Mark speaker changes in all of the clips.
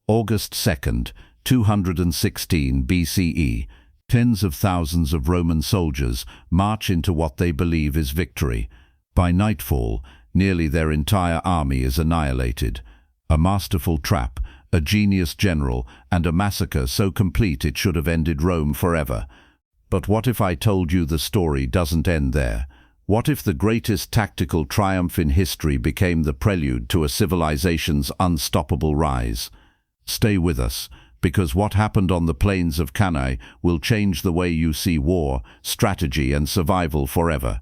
Speaker 1: August 2nd, 216 BCE, tens of thousands of Roman soldiers march into what they believe is victory. By nightfall, nearly their entire army is annihilated. A masterful trap, a genius general, and a massacre so complete it should have ended Rome forever. But what if I told you the story doesn't end there? What if the greatest tactical triumph in history became the prelude to a civilization's unstoppable rise? Stay with us, because what happened on the plains of Cannae will change the way you see war, strategy, and survival forever.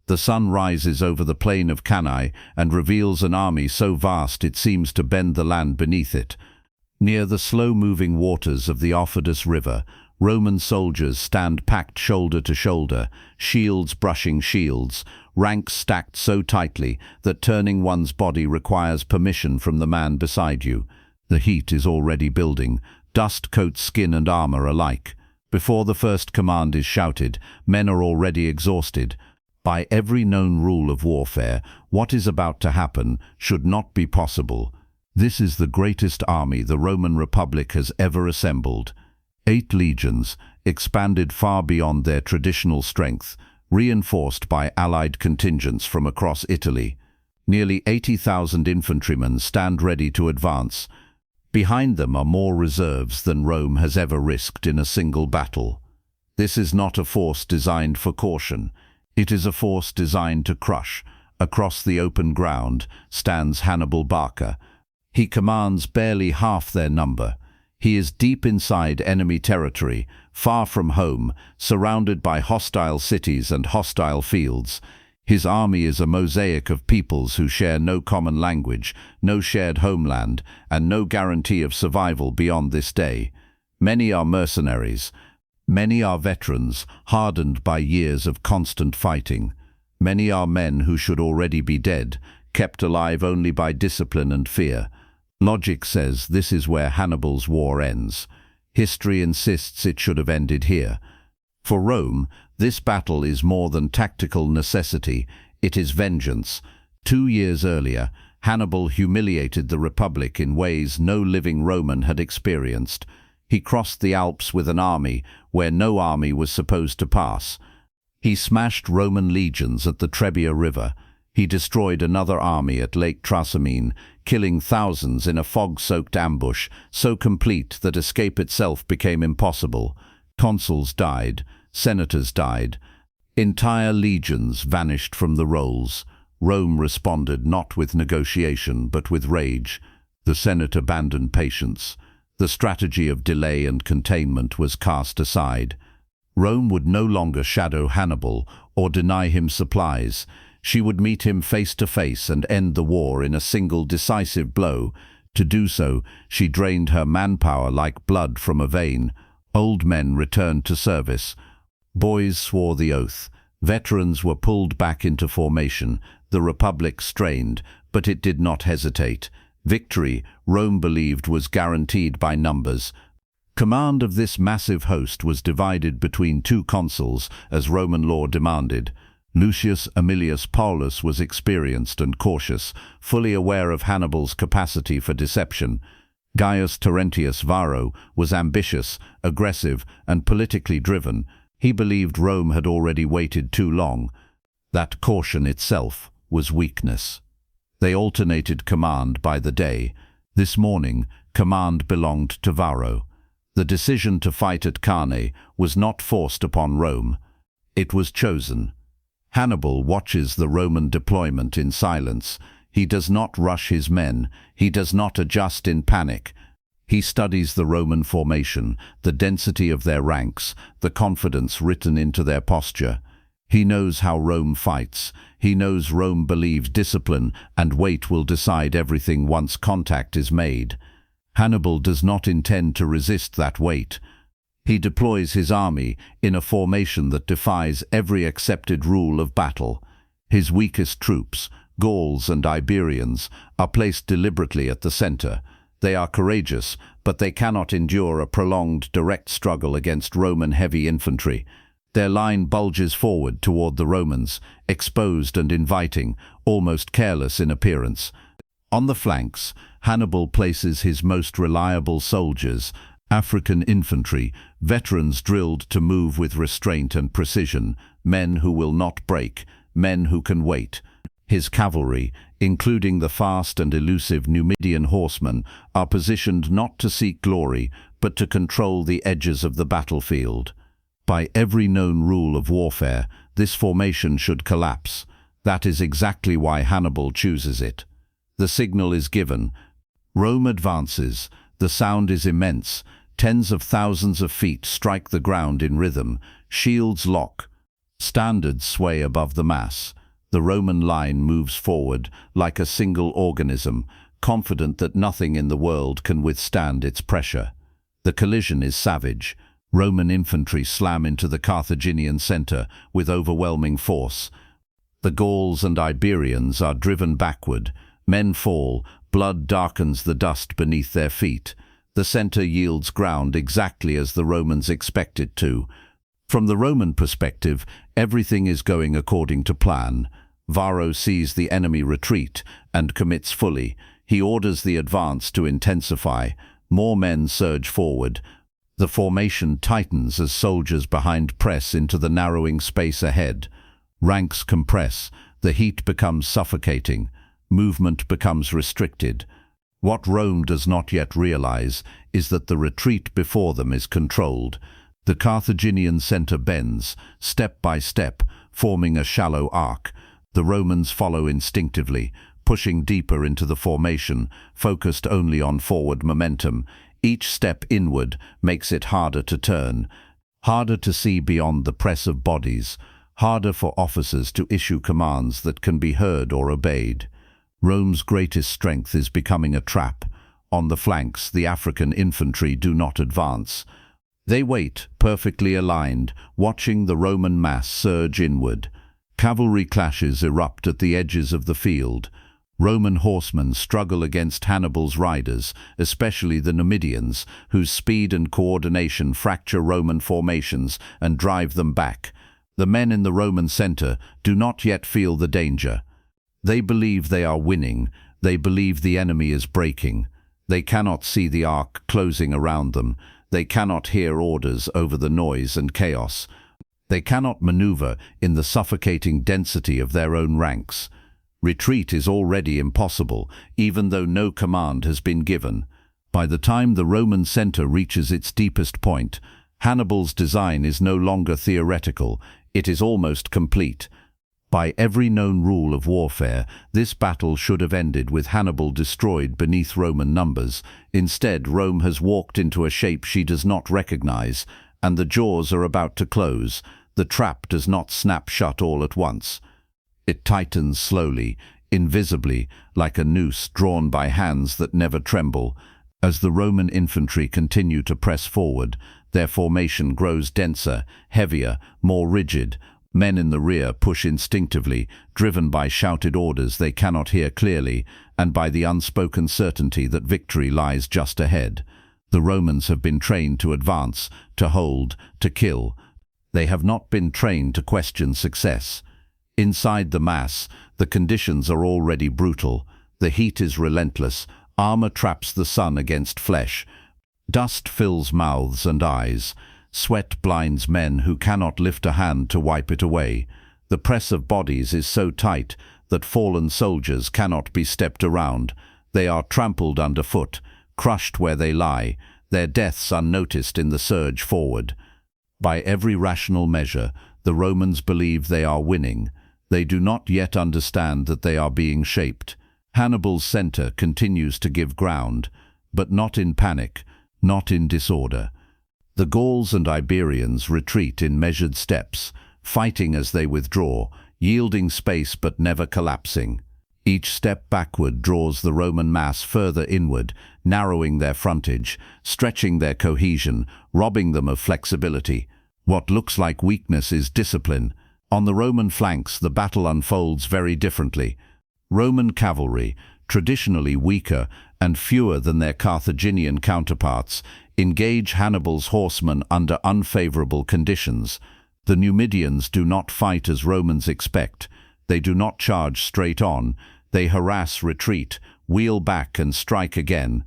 Speaker 1: The sun rises over the plain of Cannae and reveals an army so vast it seems to bend the land beneath it. Near the slow-moving waters of the Aufidus River, Roman soldiers stand packed shoulder to shoulder, shields brushing shields, ranks stacked so tightly that turning one's body requires permission from the man beside you. The heat is already building, dust coats skin and armor alike. Before the first command is shouted, men are already exhausted. By every known rule of warfare, what is about to happen should not be possible. This is the greatest army the Roman Republic has ever assembled. 8 legions, expanded far beyond their traditional strength, reinforced by allied contingents from across Italy. Nearly 80,000 infantrymen stand ready to advance. Behind them are more reserves than Rome has ever risked in a single battle. This is not a force designed for caution. It is a force designed to crush. Across the open ground stands Hannibal Barca. He commands barely half their number. He is deep inside enemy territory, far from home, surrounded by hostile cities and hostile fields. His army is a mosaic of peoples who share no common language, no shared homeland, and no guarantee of survival beyond this day. Many are mercenaries. Many are veterans, hardened by years of constant fighting. Many are men who should already be dead, kept alive only by discipline and fear. Logic says this is where Hannibal's war ends. History insists it should have ended here. For Rome, this battle is more than tactical necessity, it is vengeance. 2 years earlier, Hannibal humiliated the Republic in ways no living Roman had experienced. He crossed the Alps with an army where no army was supposed to pass. He smashed Roman legions at the Trebia River. He destroyed another army at Lake Trasimene, killing thousands in a fog-soaked ambush, so complete that escape itself became impossible. Consuls died, senators died. Entire legions vanished from the rolls. Rome responded not with negotiation, but with rage. The Senate abandoned patience. The strategy of delay and containment was cast aside. Rome would no longer shadow Hannibal or deny him supplies. She would meet him face to face and end the war in a single decisive blow. To do so, she drained her manpower like blood from a vein. Old men returned to service. Boys swore the oath. Veterans were pulled back into formation. The Republic strained, but it did not hesitate. Victory, Rome believed, was guaranteed by numbers. Command of this massive host was divided between 2 consuls, as Roman law demanded. Lucius Aemilius Paulus was experienced and cautious, fully aware of Hannibal's capacity for deception. Gaius Terentius Varro was ambitious, aggressive, and politically driven. He believed Rome had already waited too long. That caution itself was weakness. They alternated command by the day. This morning, command belonged to Varro. The decision to fight at Cannae was not forced upon Rome. It was chosen. Hannibal watches the Roman deployment in silence. He does not rush his men. He does not adjust in panic. He studies the Roman formation, the density of their ranks, the confidence written into their posture. He knows how Rome fights. He knows Rome believes discipline and weight will decide everything once contact is made. Hannibal does not intend to resist that weight. He deploys his army in a formation that defies every accepted rule of battle. His weakest troops, Gauls and Iberians, are placed deliberately at the center. They are courageous, but they cannot endure a prolonged direct struggle against Roman heavy infantry. Their line bulges forward toward the Romans, exposed and inviting, almost careless in appearance. On the flanks, Hannibal places his most reliable soldiers, African infantry, veterans drilled to move with restraint and precision, men who will not break, men who can wait. His cavalry, including the fast and elusive Numidian horsemen, are positioned not to seek glory, but to control the edges of the battlefield. By every known rule of warfare, this formation should collapse. That is exactly why Hannibal chooses it. The signal is given. Rome advances. The sound is immense. Tens of thousands of feet strike the ground in rhythm. Shields lock. Standards sway above the mass. The Roman line moves forward like a single organism, confident that nothing in the world can withstand its pressure. The collision is savage. Roman infantry slam into the Carthaginian center with overwhelming force. The Gauls and Iberians are driven backward. Men fall. Blood darkens the dust beneath their feet. The center yields ground exactly as the Romans expect it to. From the Roman perspective, everything is going according to plan. Varro sees the enemy retreat and commits fully. He orders the advance to intensify. More men surge forward. The formation tightens as soldiers behind press into the narrowing space ahead. Ranks compress. The heat becomes suffocating. Movement becomes restricted. What Rome does not yet realize is that the retreat before them is controlled. The Carthaginian center bends, step by step, forming a shallow arc. The Romans follow instinctively, pushing deeper into the formation, focused only on forward momentum. Each step inward makes it harder to turn, harder to see beyond the press of bodies, harder for officers to issue commands that can be heard or obeyed. Rome's greatest strength is becoming a trap. On the flanks, the African infantry do not advance. They wait, perfectly aligned, watching the Roman mass surge inward. Cavalry clashes erupt at the edges of the field. Roman horsemen struggle against Hannibal's riders, especially the Numidians, whose speed and coordination fracture Roman formations and drive them back. The men in the Roman center do not yet feel the danger. They believe they are winning. They believe the enemy is breaking. They cannot see the arc closing around them. They cannot hear orders over the noise and chaos. They cannot maneuver in the suffocating density of their own ranks. Retreat is already impossible, even though no command has been given. By the time the Roman center reaches its deepest point, Hannibal's design is no longer theoretical. It is almost complete. By every known rule of warfare, this battle should have ended with Hannibal destroyed beneath Roman numbers. Instead, Rome has walked into a shape she does not recognize, and the jaws are about to close. The trap does not snap shut all at once. It tightens slowly, invisibly, like a noose drawn by hands that never tremble. As the Roman infantry continue to press forward, their formation grows denser, heavier, more rigid. Men in the rear push instinctively, driven by shouted orders they cannot hear clearly, and by the unspoken certainty that victory lies just ahead. The Romans have been trained to advance, to hold, to kill. They have not been trained to question success. Inside the mass, the conditions are already brutal. The heat is relentless. Armor traps the sun against flesh. Dust fills mouths and eyes. Sweat blinds men who cannot lift a hand to wipe it away. The press of bodies is so tight that fallen soldiers cannot be stepped around. They are trampled underfoot, crushed where they lie, their deaths unnoticed in the surge forward. By every rational measure, the Romans believe they are winning. They do not yet understand that they are being shaped. Hannibal's center continues to give ground, but not in panic, not in disorder. The Gauls and Iberians retreat in measured steps, fighting as they withdraw, yielding space but never collapsing. Each step backward draws the Roman mass further inward, narrowing their frontage, stretching their cohesion, robbing them of flexibility. What looks like weakness is discipline. On the Roman flanks, the battle unfolds very differently. Roman cavalry, traditionally weaker and fewer than their Carthaginian counterparts, engage Hannibal's horsemen under unfavorable conditions. The Numidians do not fight as Romans expect. They do not charge straight on. They harass retreat, wheel back and strike again.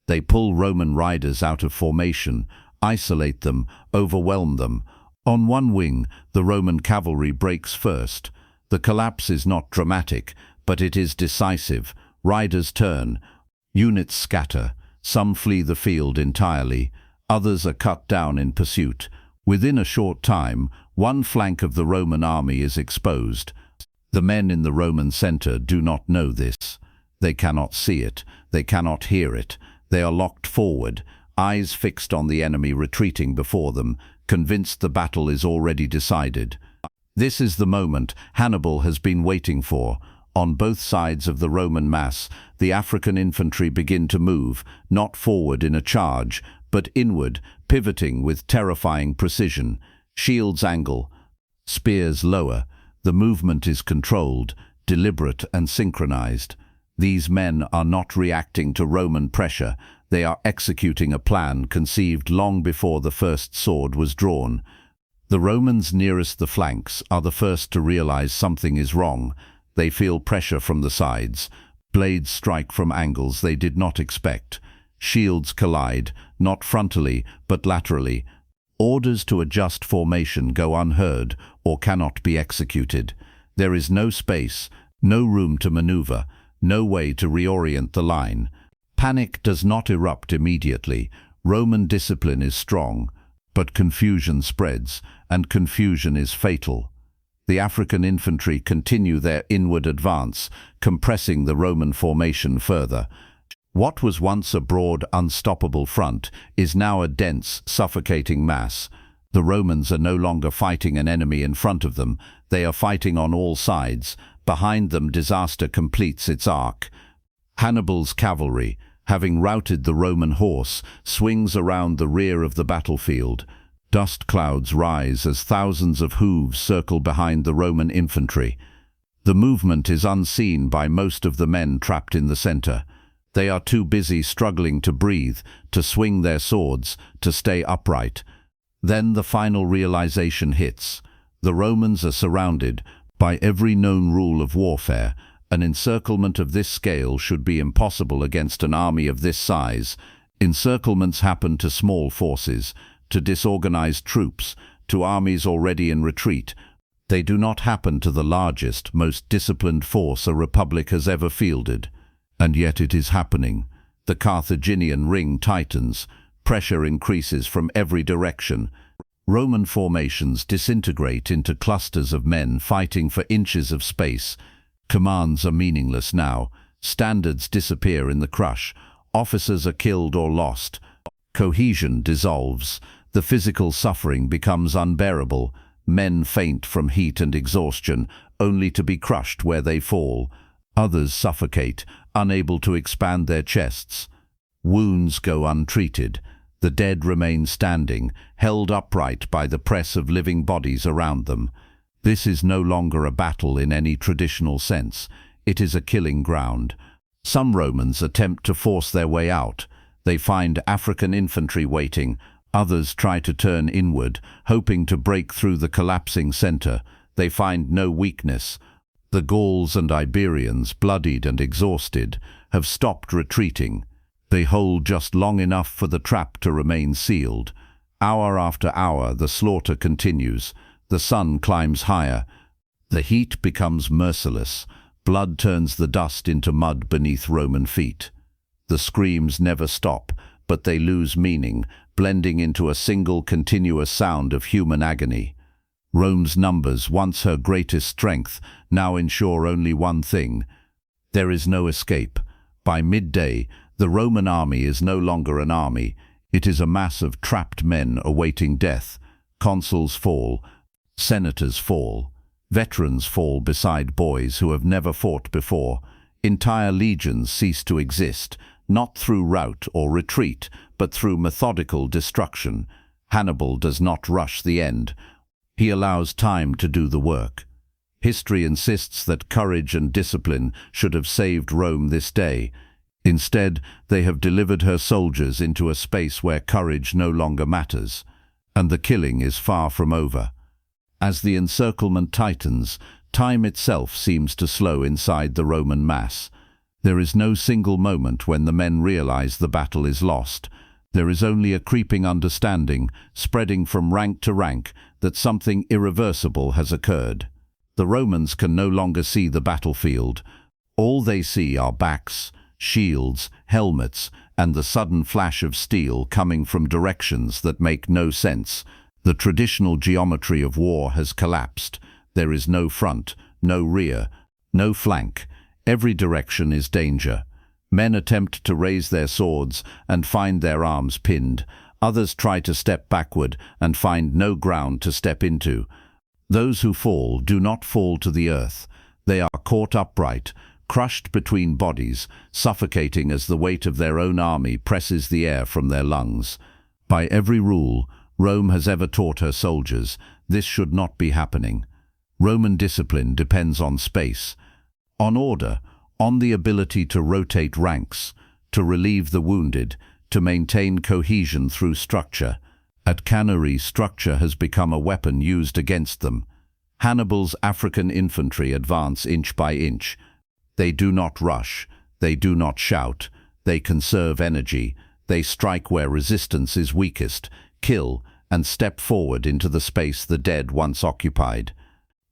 Speaker 1: They pull Roman riders out of formation, isolate them, overwhelm them. On one wing, the Roman cavalry breaks first. The collapse is not dramatic, but it is decisive. Riders turn, units scatter, some flee the field entirely, others are cut down in pursuit. Within a short time, one flank of the Roman army is exposed. The men in the Roman center do not know this. They cannot see it, they cannot hear it. They are locked forward, eyes fixed on the enemy retreating before them, convinced the battle is already decided. This is the moment Hannibal has been waiting for. On both sides of the Roman mass, the African infantry begin to move, not forward in a charge, but inward, pivoting with terrifying precision. Shields angle, spears lower. The movement is controlled, deliberate and synchronized. These men are not reacting to Roman pressure. They are executing a plan conceived long before the first sword was drawn. The Romans nearest the flanks are the first to realize something is wrong. They feel pressure from the sides. Blades strike from angles they did not expect. Shields collide, not frontally, but laterally. Orders to adjust formation go unheard or cannot be executed. There is no space, no room to maneuver, no way to reorient the line. Panic does not erupt immediately. Roman discipline is strong, but confusion spreads, and confusion is fatal. The African infantry continue their inward advance, compressing the Roman formation further. What was once a broad, unstoppable front is now a dense, suffocating mass. The Romans are no longer fighting an enemy in front of them. They are fighting on all sides. Behind them, disaster completes its arc. Hannibal's cavalry, having routed the Roman horse, swings around the rear of the battlefield. Dust clouds rise as thousands of hooves circle behind the Roman infantry. The movement is unseen by most of the men trapped in the center. They are too busy struggling to breathe, to swing their swords, to stay upright. Then the final realization hits. The Romans are surrounded by every known rule of warfare. An encirclement of this scale should be impossible against an army of this size. Encirclements happen to small forces, to disorganized troops, to armies already in retreat. They do not happen to the largest, most disciplined force a republic has ever fielded. And yet it is happening. The Carthaginian ring tightens. Pressure increases from every direction. Roman formations disintegrate into clusters of men fighting for inches of space. Commands are meaningless now. Standards disappear in the crush. Officers are killed or lost. Cohesion dissolves. The physical suffering becomes unbearable. Men faint from heat and exhaustion, only to be crushed where they fall. Others suffocate, unable to expand their chests. Wounds go untreated. The dead remain standing, held upright by the press of living bodies around them. This is no longer a battle in any traditional sense. It is a killing ground. Some Romans attempt to force their way out. They find African infantry waiting. Others try to turn inward, hoping to break through the collapsing center. They find no weakness. The Gauls and Iberians, bloodied and exhausted, have stopped retreating. They hold just long enough for the trap to remain sealed. Hour after hour, the slaughter continues. The sun climbs higher. The heat becomes merciless. Blood turns the dust into mud beneath Roman feet. The screams never stop, but they lose meaning, blending into a single continuous sound of human agony. Rome's numbers, once her greatest strength, now ensure only one thing. There is no escape. By midday, the Roman army is no longer an army. It is a mass of trapped men awaiting death. Consuls fall. Senators fall. Veterans fall beside boys who have never fought before. Entire legions cease to exist, not through rout or retreat, but through methodical destruction. Hannibal does not rush the end. He allows time to do the work. History insists that courage and discipline should have saved Rome this day. Instead, they have delivered her soldiers into a space where courage no longer matters, and the killing is far from over. As the encirclement tightens, time itself seems to slow inside the Roman mass. There is no single moment when the men realize the battle is lost. There is only a creeping understanding, spreading from rank to rank, that something irreversible has occurred. The Romans can no longer see the battlefield. All they see are backs, shields, helmets, and the sudden flash of steel coming from directions that make no sense. The traditional geometry of war has collapsed. There is no front, no rear, no flank. Every direction is danger. Men attempt to raise their swords and find their arms pinned. Others try to step backward and find no ground to step into. Those who fall do not fall to the earth. They are caught upright, crushed between bodies, suffocating as the weight of their own army presses the air from their lungs. By every rule Rome has ever taught her soldiers, this should not be happening. Roman discipline depends on space, on order, on the ability to rotate ranks, to relieve the wounded, to maintain cohesion through structure. At Cannae, structure has become a weapon used against them. Hannibal's African infantry advance inch by inch. They do not rush, they do not shout, they conserve energy, they strike where resistance is weakest, kill, and step forward into the space the dead once occupied.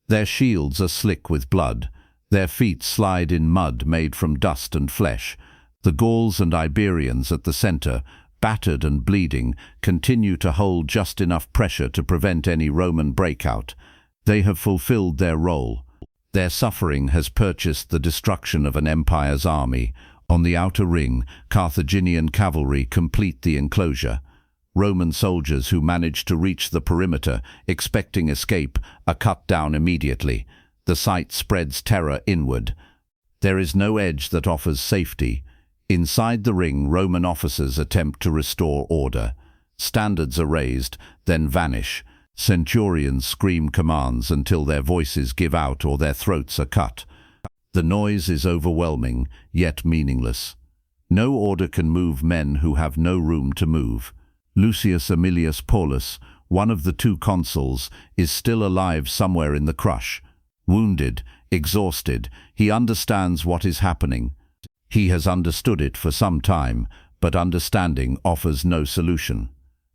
Speaker 1: Their shields are slick with blood. Their feet slide in mud made from dust and flesh. The Gauls and Iberians at the center, battered and bleeding, continue to hold just enough pressure to prevent any Roman breakout. They have fulfilled their role. Their suffering has purchased the destruction of an empire's army. On the outer ring, Carthaginian cavalry complete the enclosure. Roman soldiers who manage to reach the perimeter, expecting escape, are cut down immediately. The sight spreads terror inward. There is no edge that offers safety. Inside the ring, Roman officers attempt to restore order. Standards are raised, then vanish. Centurions scream commands until their voices give out or their throats are cut. The noise is overwhelming, yet meaningless. No order can move men who have no room to move. Lucius Aemilius Paulus, one of the two consuls, is still alive somewhere in the crush. Wounded, exhausted, he understands what is happening. He has understood it for some time, but understanding offers no solution.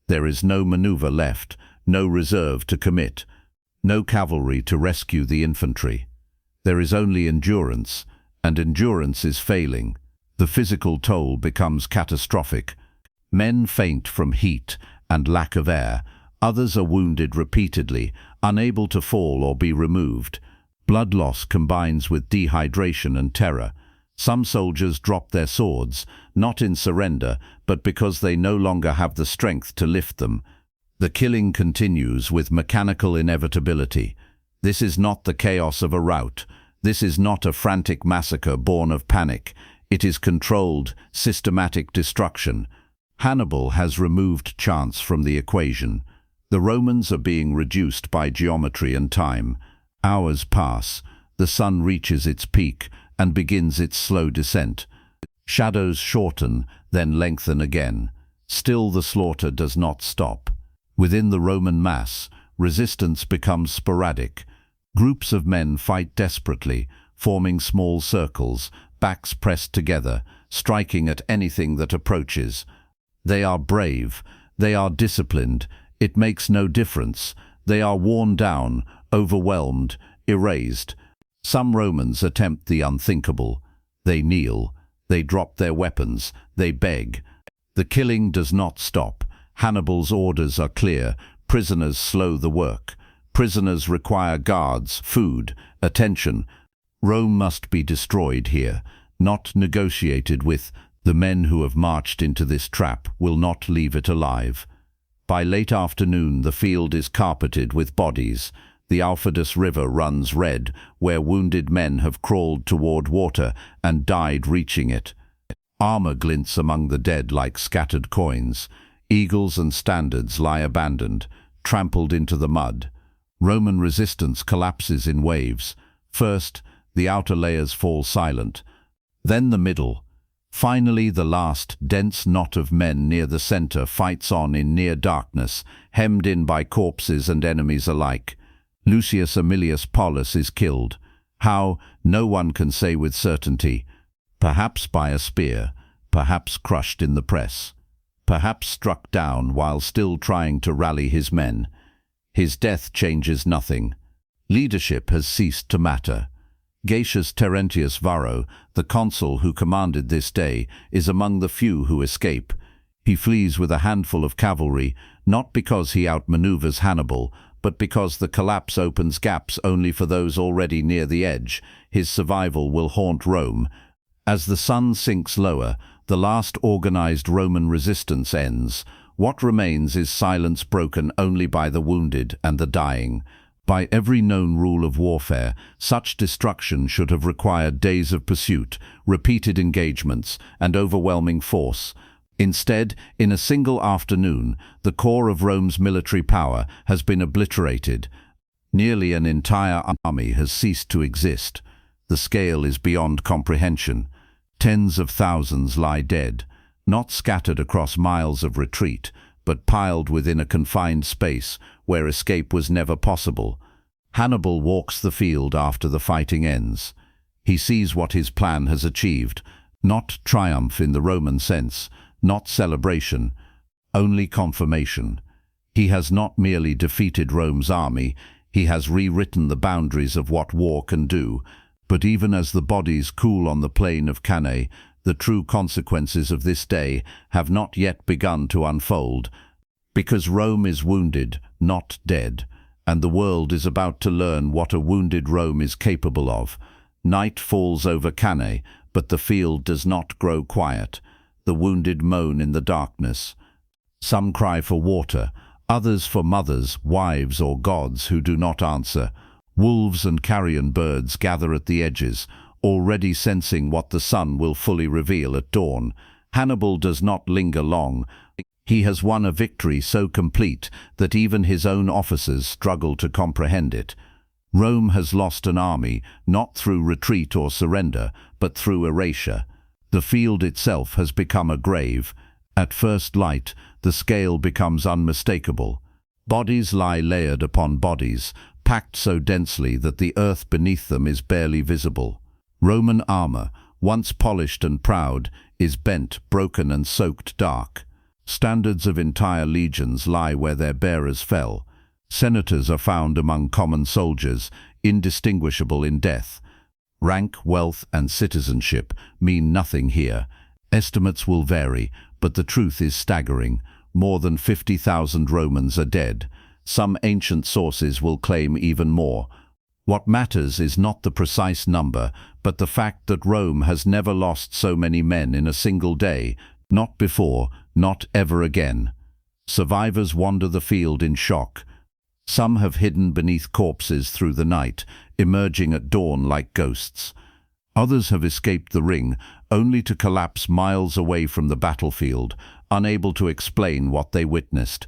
Speaker 1: There is no maneuver left, no reserve to commit, no cavalry to rescue the infantry. There is only endurance, and endurance is failing. The physical toll becomes catastrophic. Men faint from heat and lack of air. Others are wounded repeatedly, unable to fall or be removed. Blood loss combines with dehydration and terror. Some soldiers drop their swords, not in surrender, but because they no longer have the strength to lift them. The killing continues with mechanical inevitability. This is not the chaos of a rout. This is not a frantic massacre born of panic. It is controlled, systematic destruction. Hannibal has removed chance from the equation. The Romans are being reduced by geometry and time. Hours pass. The sun reaches its peak and begins its slow descent. Shadows shorten, then lengthen again. Still the slaughter does not stop. Within the Roman mass, resistance becomes sporadic. Groups of men fight desperately, forming small circles, backs pressed together, striking at anything that approaches. They are brave, they are disciplined, it makes no difference. They are worn down, overwhelmed, erased. Some Romans attempt the unthinkable. They kneel, they drop their weapons, they beg. The killing does not stop. Hannibal's orders are clear. Prisoners slow the work. Prisoners require guards, food, attention. Rome must be destroyed here, not negotiated with. The men who have marched into this trap will not leave it alive. By late afternoon, the field is carpeted with bodies. The Aufidus River runs red, where wounded men have crawled toward water and died reaching it. Armor glints among the dead like scattered coins. Eagles and standards lie abandoned, trampled into the mud. Roman resistance collapses in waves. First, the outer layers fall silent. Then the middle. Finally, the last dense knot of men near the center fights on in near darkness, hemmed in by corpses and enemies alike. Lucius Aemilius Paulus is killed. How, no one can say with certainty. perhaps by a spear, perhaps crushed in the press, perhaps struck down while still trying to rally his men. His death changes nothing. Leadership has ceased to matter. Gaius Terentius Varro, the consul who commanded this day, is among the few who escape. He flees with a handful of cavalry, not because he outmaneuvers Hannibal, but because the collapse opens gaps only for those already near the edge. His survival will haunt Rome. As the sun sinks lower, the last organized Roman resistance ends. What remains is silence broken only by the wounded and the dying. By every known rule of warfare, such destruction should have required days of pursuit, repeated engagements, and overwhelming force. Instead, in a single afternoon, the core of Rome's military power has been obliterated. Nearly an entire army has ceased to exist. The scale is beyond comprehension. Tens of thousands lie dead, not scattered across miles of retreat, but piled within a confined space where escape was never possible. Hannibal walks the field after the fighting ends. He sees what his plan has achieved, not triumph in the Roman sense, not celebration, only confirmation. He has not merely defeated Rome's army, he has rewritten the boundaries of what war can do. But even as the bodies cool on the plain of Cannae, the true consequences of this day have not yet begun to unfold, because Rome is wounded, not dead, and the world is about to learn what a wounded Rome is capable of. Night falls over Cannae, but the field does not grow quiet. The wounded moan in the darkness. Some cry for water, others for mothers, wives, or gods who do not answer. Wolves and carrion birds gather at the edges, already sensing what the sun will fully reveal at dawn. Hannibal does not linger long. He has won a victory so complete that even his own officers struggle to comprehend it. Rome has lost an army, not through retreat or surrender, but through erasure. The field itself has become a grave. At first light, the scale becomes unmistakable. Bodies lie layered upon bodies, packed so densely that the earth beneath them is barely visible. Roman armor, once polished and proud, is bent, broken and soaked dark. Standards of entire legions lie where their bearers fell. Senators are found among common soldiers, indistinguishable in death. Rank, wealth and citizenship mean nothing here. Estimates will vary, but the truth is staggering. More than 50,000 Romans are dead. Some ancient sources will claim even more. What matters is not the precise number, but the fact that Rome has never lost so many men in a single day, not before, not ever again. Survivors wander the field in shock. Some have hidden beneath corpses through the night, emerging at dawn like ghosts. Others have escaped the ring, only to collapse miles away from the battlefield, unable to explain what they witnessed.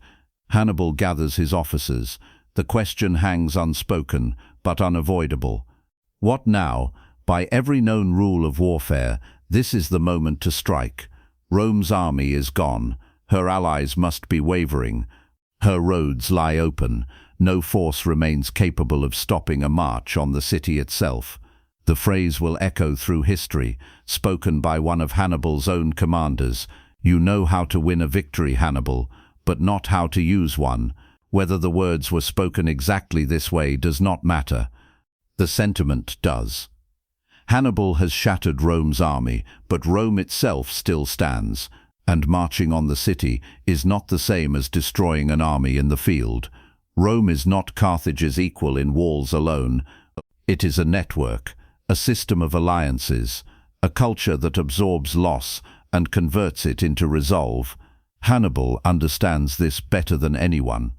Speaker 1: Hannibal gathers his officers. The question hangs unspoken, but unavoidable. What now? By every known rule of warfare, this is the moment to strike. Rome's army is gone. Her allies must be wavering. Her roads lie open. No force remains capable of stopping a march on the city itself. The phrase will echo through history, spoken by one of Hannibal's own commanders. You know how to win a victory, Hannibal, but not how to use one. Whether the words were spoken exactly this way does not matter. The sentiment does. Hannibal has shattered Rome's army, but Rome itself still stands, and marching on the city is not the same as destroying an army in the field. Rome is not Carthage's equal in walls alone. It is a network, a system of alliances, a culture that absorbs loss and converts it into resolve. Hannibal understands this better than anyone.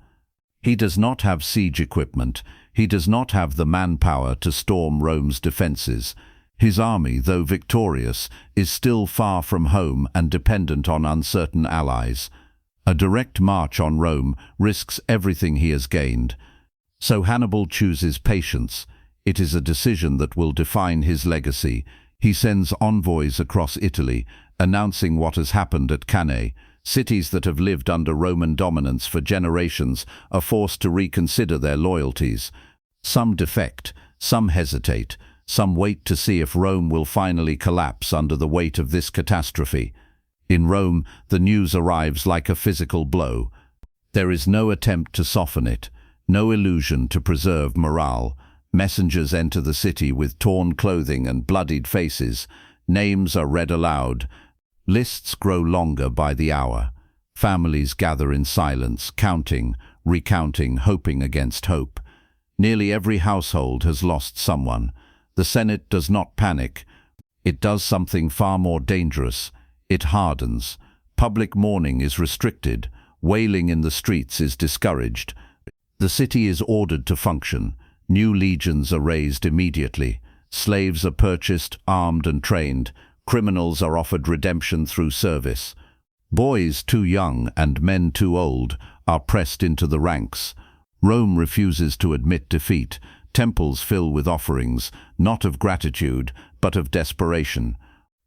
Speaker 1: He does not have siege equipment. He does not have the manpower to storm Rome's defenses. His army, though victorious, is still far from home and dependent on uncertain allies. A direct march on Rome risks everything he has gained. So Hannibal chooses patience. It is a decision that will define his legacy. He sends envoys across Italy, announcing what has happened at Cannae. Cities that have lived under Roman dominance for generations are forced to reconsider their loyalties. Some defect, some hesitate, Some wait to see if Rome will finally collapse under the weight of this catastrophe. In Rome, the news arrives like a physical blow. There is no attempt to soften it, no illusion to preserve morale. Messengers enter the city with torn clothing and bloodied faces. Names are read aloud. Lists grow longer by the hour. Families gather in silence, counting, recounting, hoping against hope. Nearly every household has lost someone. The Senate does not panic. It does something far more dangerous. It hardens. Public mourning is restricted. Wailing in the streets is discouraged. The city is ordered to function. New legions are raised immediately. Slaves are purchased, armed and trained. Criminals are offered redemption through service. Boys too young and men too old are pressed into the ranks. Rome refuses to admit defeat. Temples fill with offerings, not of gratitude, but of desperation.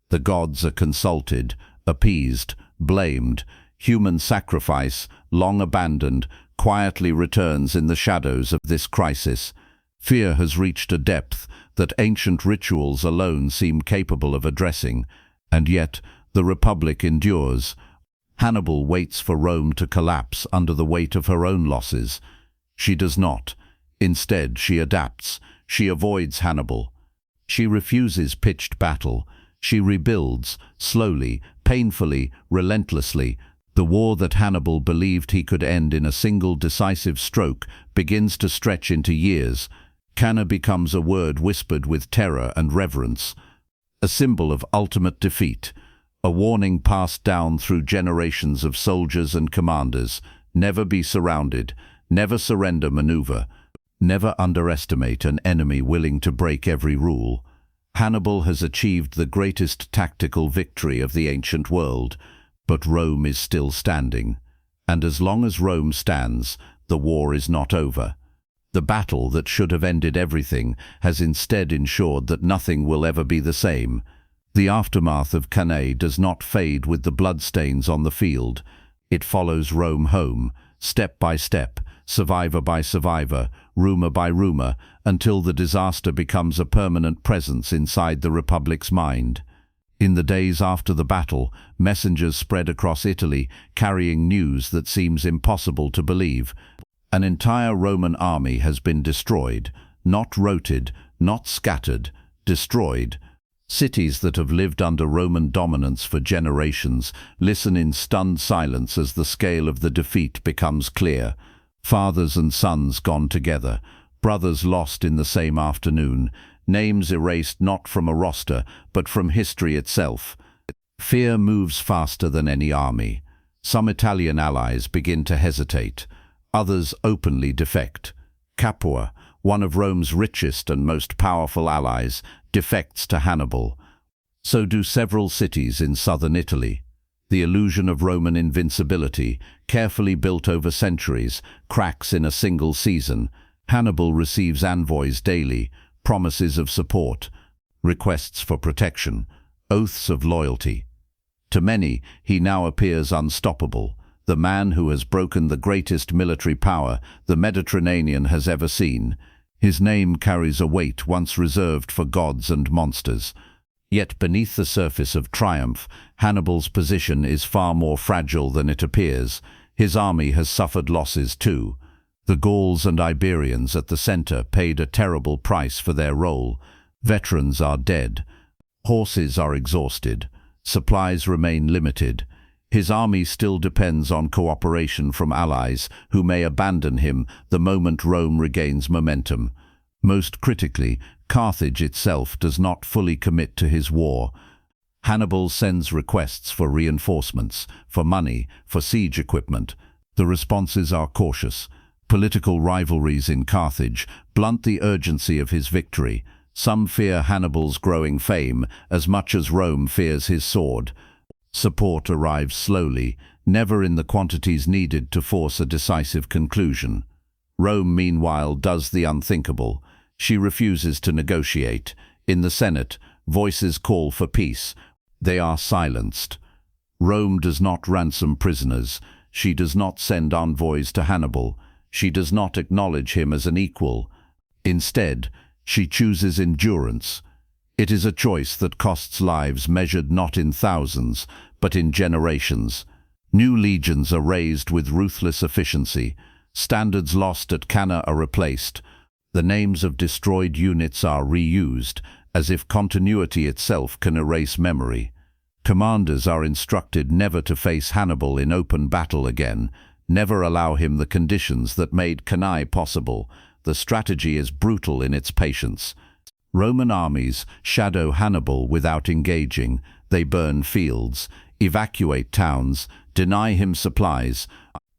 Speaker 1: The gods are consulted, appeased, blamed. Human sacrifice, long abandoned, quietly returns in the shadows of this crisis. Fear has reached a depth that ancient rituals alone seem capable of addressing, and yet the Republic endures. Hannibal waits for Rome to collapse under the weight of her own losses. She does not. Instead, she adapts. She avoids Hannibal. She refuses pitched battle. She rebuilds, slowly, painfully, relentlessly. The war that Hannibal believed he could end in a single decisive stroke begins to stretch into years. Cannae becomes a word whispered with terror and reverence, a symbol of ultimate defeat, a warning passed down through generations of soldiers and commanders. Never be surrounded, never surrender maneuver, never underestimate an enemy willing to break every rule. Hannibal has achieved the greatest tactical victory of the ancient world, but Rome is still standing. And as long as Rome stands, the war is not over. The battle that should have ended everything has instead ensured that nothing will ever be the same. The aftermath of Cannae does not fade with the bloodstains on the field. It follows Rome home, step by step, survivor by survivor, rumor by rumor, until the disaster becomes a permanent presence inside the Republic's mind. In the days after the battle, messengers spread across Italy, carrying news that seems impossible to believe. An entire Roman army has been destroyed, not routed, not scattered, destroyed. Cities that have lived under Roman dominance for generations listen in stunned silence as the scale of the defeat becomes clear. Fathers and sons gone together, brothers lost in the same afternoon, names erased not from a roster, but from history itself. Fear moves faster than any army. Some Italian allies begin to hesitate. Others openly defect. Capua, one of Rome's richest and most powerful allies, defects to Hannibal. So do several cities in southern Italy. The illusion of Roman invincibility, carefully built over centuries, cracks in a single season. Hannibal receives envoys daily, promises of support, requests for protection, oaths of loyalty. To many, he now appears unstoppable, the man who has broken the greatest military power the Mediterranean has ever seen. His name carries a weight once reserved for gods and monsters. Yet beneath the surface of triumph, Hannibal's position is far more fragile than it appears. His army has suffered losses too. The Gauls and Iberians at the center paid a terrible price for their role. Veterans are dead. Horses are exhausted. Supplies remain limited. His army still depends on cooperation from allies who may abandon him the moment Rome regains momentum. Most critically, Carthage itself does not fully commit to his war. Hannibal sends requests for reinforcements, for money, for siege equipment. The responses are cautious. Political rivalries in Carthage blunt the urgency of his victory. Some fear Hannibal's growing fame as much as Rome fears his sword. Support arrives slowly, never in the quantities needed to force a decisive conclusion. Rome, meanwhile, does the unthinkable. She refuses to negotiate. In the Senate, voices call for peace. They are silenced. Rome does not ransom prisoners. She does not send envoys to Hannibal. She does not acknowledge him as an equal. Instead, She chooses endurance. It is a choice that costs lives measured not in thousands, but in generations. New legions are raised with ruthless efficiency. Standards lost at Cannae are replaced. The names of destroyed units are reused, as if continuity itself can erase memory. Commanders are instructed never to face Hannibal in open battle again, never allow him the conditions that made Cannae possible. The strategy is brutal in its patience. Roman armies shadow Hannibal without engaging. They burn fields, evacuate towns, deny him supplies.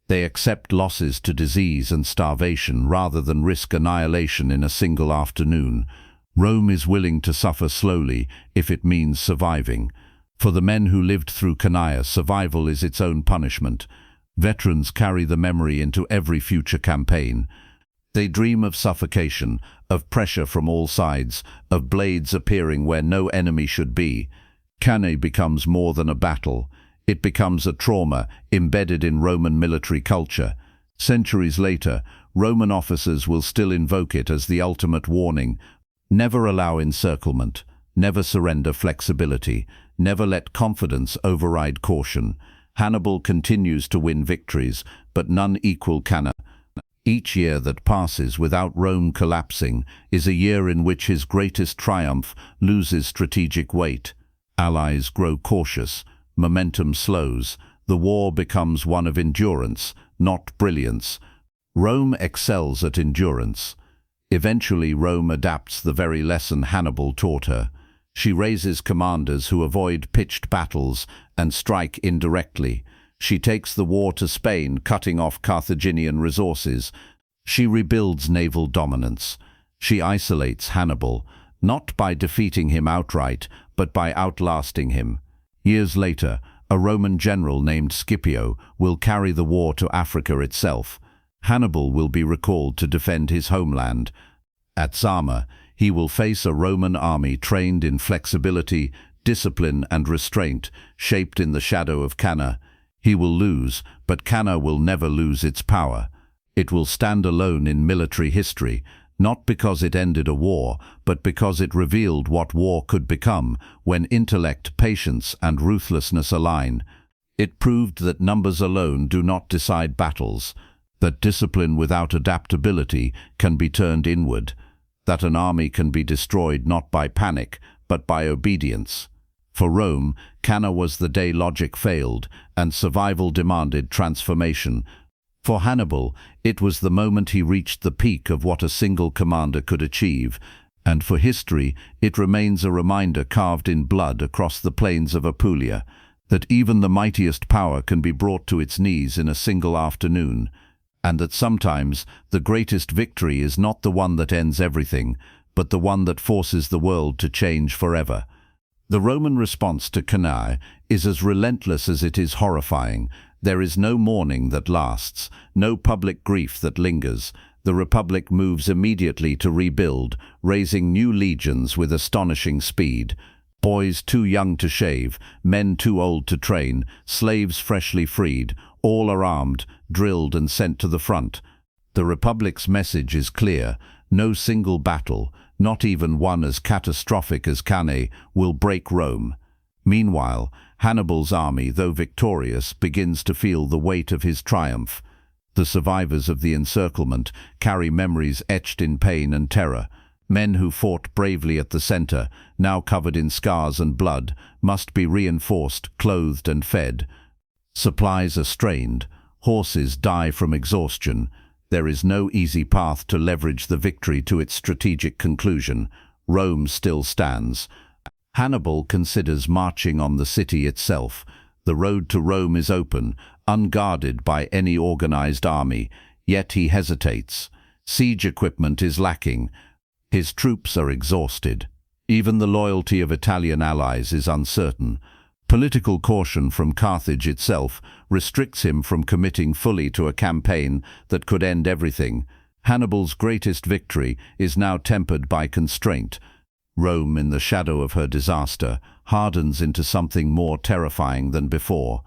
Speaker 1: They accept losses to disease and starvation rather than risk annihilation in a single afternoon. Rome is willing to suffer slowly if it means surviving. For the men who lived through Cannae, survival is its own punishment. Veterans carry the memory into every future campaign. They dream of suffocation, of pressure from all sides, of blades appearing where no enemy should be. Cannae becomes more than a battle. It becomes a trauma embedded in Roman military culture. Centuries later, Roman officers will still invoke it as the ultimate warning. Never allow encirclement. Never surrender flexibility. Never let confidence override caution. Hannibal continues to win victories, but none equal Cannae. Each year that passes without Rome collapsing is a year in which his greatest triumph loses strategic weight. Allies grow cautious. Momentum slows. The war becomes one of endurance, not brilliance. Rome excels at endurance. Eventually, Rome adapts the very lesson Hannibal taught her. She raises commanders who avoid pitched battles and strike indirectly. She takes the war to Spain, cutting off Carthaginian resources. She rebuilds naval dominance. She isolates Hannibal, not by defeating him outright, but by outlasting him. Years later, a Roman general named Scipio will carry the war to Africa itself. Hannibal will be recalled to defend his homeland. At Zama, he will face a Roman army trained in flexibility, discipline and restraint, shaped in the shadow of Cannae. He will lose, but Cannae will never lose its power. It will stand alone in military history, not because it ended a war, but because it revealed what war could become when intellect, patience, and ruthlessness align. It proved that numbers alone do not decide battles, that discipline without adaptability can be turned inward, that an army can be destroyed not by panic, but by obedience. For Rome, Cannae was the day logic failed, and survival demanded transformation. For Hannibal, it was the moment he reached the peak of what a single commander could achieve, and for history, it remains a reminder carved in blood across the plains of Apulia, that even the mightiest power can be brought to its knees in a single afternoon, and that sometimes the greatest victory is not the one that ends everything, but the one that forces the world to change forever. The Roman response to Cannae is as relentless as it is horrifying. There is no mourning that lasts, no public grief that lingers. The Republic moves immediately to rebuild, raising new legions with astonishing speed. Boys too young to shave, men too old to train, slaves freshly freed, all are armed, drilled and sent to the front. The Republic's message is clear. No single battle, not even one as catastrophic as Cannae, will break Rome. Meanwhile, Hannibal's army, though victorious, begins to feel the weight of his triumph. The survivors of the encirclement carry memories etched in pain and terror. Men who fought bravely at the center, now covered in scars and blood, must be reinforced, clothed and fed. Supplies are strained. Horses die from exhaustion. There is no easy path to leverage the victory to its strategic conclusion. Rome still stands. Hannibal considers marching on the city itself. The road to Rome is open, unguarded by any organized army, yet he hesitates. Siege equipment is lacking. His troops are exhausted. Even the loyalty of Italian allies is uncertain. Political caution from Carthage itself restricts him from committing fully to a campaign that could end everything. Hannibal's greatest victory is now tempered by constraint. Rome, in the shadow of her disaster, hardens into something more terrifying than before.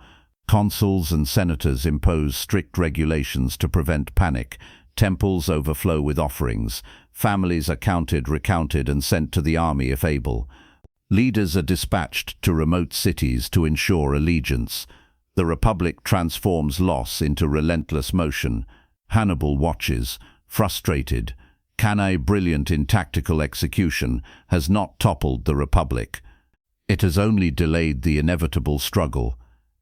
Speaker 1: Consuls and senators impose strict regulations to prevent panic. Temples overflow with offerings. Families are counted, recounted, and sent to the army if able. Leaders are dispatched to remote cities to ensure allegiance. The Republic transforms loss into relentless motion. Hannibal watches, frustrated. Cannae, brilliant in tactical execution, has not toppled the Republic. It has only delayed the inevitable struggle.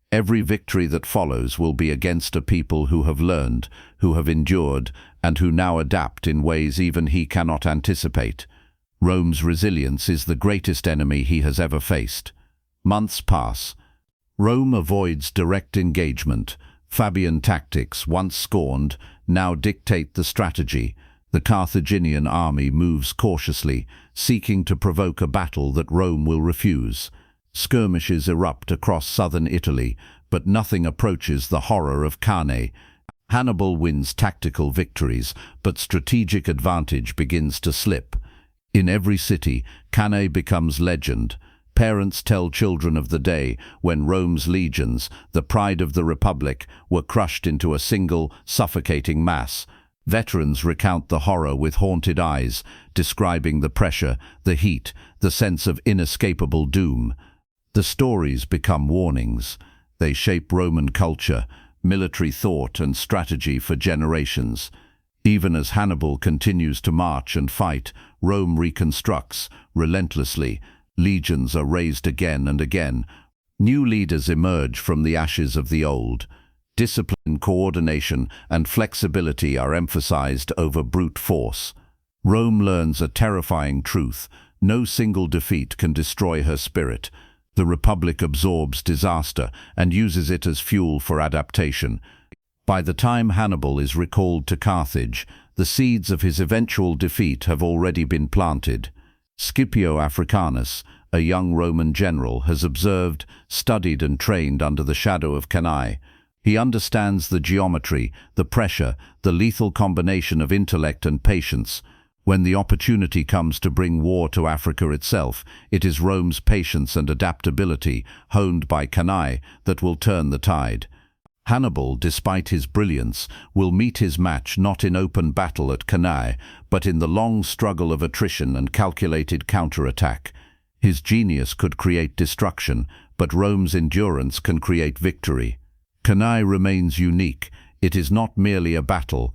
Speaker 1: Every victory that follows will be against a people who have learned, who have endured, and who now adapt in ways even he cannot anticipate. Rome's resilience is the greatest enemy he has ever faced. Months pass. Rome avoids direct engagement. Fabian tactics, once scorned, now dictate the strategy. The Carthaginian army moves cautiously, seeking to provoke a battle that Rome will refuse. Skirmishes erupt across southern Italy, but nothing approaches the horror of Cannae. Hannibal wins tactical victories, but strategic advantage begins to slip. In every city, Cannae becomes legend. Parents tell children of the day when Rome's legions, the pride of the Republic, were crushed into a single, suffocating mass. Veterans recount the horror with haunted eyes, describing the pressure, the heat, the sense of inescapable doom. The stories become warnings. They shape Roman culture, military thought, and strategy for generations. Even as Hannibal continues to march and fight, Rome reconstructs, relentlessly. Legions are raised again and again. New leaders emerge from the ashes of the old. Discipline, coordination, and flexibility are emphasized over brute force. Rome learns a terrifying truth: no single defeat can destroy her spirit. The Republic absorbs disaster and uses it as fuel for adaptation. By the time Hannibal is recalled to Carthage, the seeds of his eventual defeat have already been planted. Scipio Africanus, a young Roman general, has observed, studied, and trained under the shadow of Cannae. He understands the geometry, the pressure, the lethal combination of intellect and patience. When the opportunity comes to bring war to Africa itself, it is Rome's patience and adaptability, honed by Cannae, that will turn the tide. Hannibal, despite his brilliance, will meet his match not in open battle at Cannae, but in the long struggle of attrition and calculated counterattack. His genius could create destruction, but Rome's endurance can create victory. Cannae remains unique. It is not merely a battle.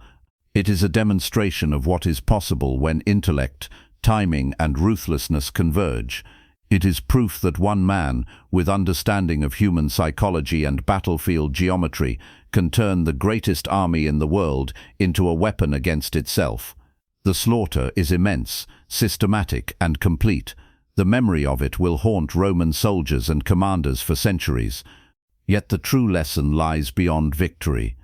Speaker 1: It is a demonstration of what is possible when intellect, timing, and ruthlessness converge. It is proof that one man, with understanding of human psychology and battlefield geometry, can turn the greatest army in the world into a weapon against itself. The slaughter is immense, systematic, and complete. The memory of it will haunt Roman soldiers and commanders for centuries. Yet the true lesson lies beyond victory.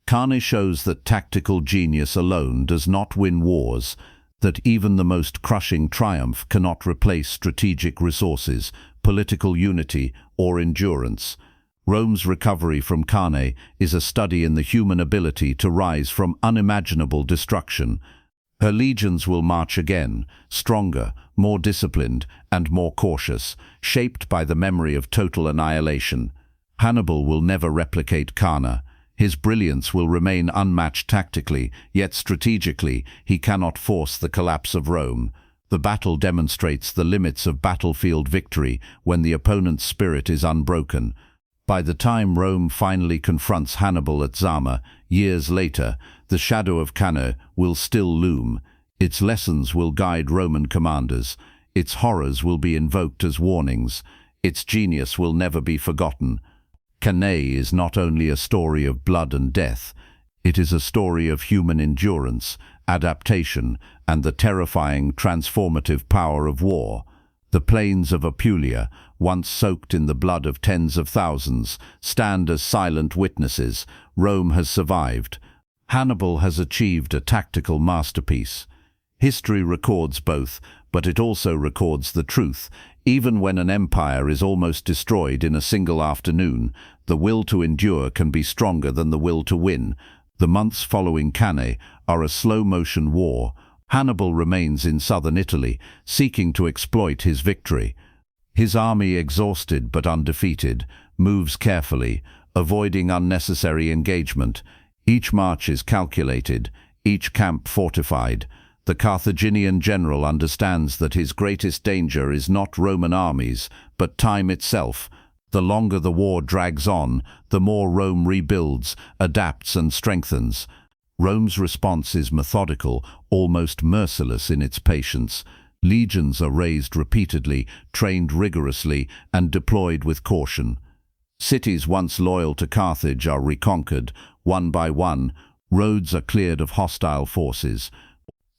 Speaker 1: Cannae shows that tactical genius alone does not win wars, that even the most crushing triumph cannot replace strategic resources, political unity, or endurance. Rome's recovery from Cannae is a study in the human ability to rise from unimaginable destruction. Her legions will march again, stronger, more disciplined, and more cautious, shaped by the memory of total annihilation. Hannibal will never replicate Cannae. His brilliance will remain unmatched tactically, yet strategically, he cannot force the collapse of Rome. The battle demonstrates the limits of battlefield victory when the opponent's spirit is unbroken. By the time Rome finally confronts Hannibal at Zama, years later, the shadow of Cannae will still loom. Its lessons will guide Roman commanders. Its horrors will be invoked as warnings. Its genius will never be forgotten. Cannae is not only a story of blood and death, it is a story of human endurance, adaptation, and the terrifying transformative power of war. The plains of Apulia, once soaked in the blood of tens of thousands, stand as silent witnesses. Rome has survived. Hannibal has achieved a tactical masterpiece. History records both, but it also records the truth. Even when an empire is almost destroyed in a single afternoon, the will to endure can be stronger than the will to win. The months following Cannae are a slow-motion war. Hannibal remains in southern Italy, seeking to exploit his victory. His army, exhausted but undefeated, moves carefully, avoiding unnecessary engagement. Each march is calculated, each camp fortified. The Carthaginian general understands that his greatest danger is not Roman armies, but time itself. The longer the war drags on, the more Rome rebuilds, adapts and strengthens. Rome's response is methodical, almost merciless in its patience. Legions are raised repeatedly, trained rigorously, and deployed with caution. Cities once loyal to Carthage are reconquered, one by one. Roads are cleared of hostile forces.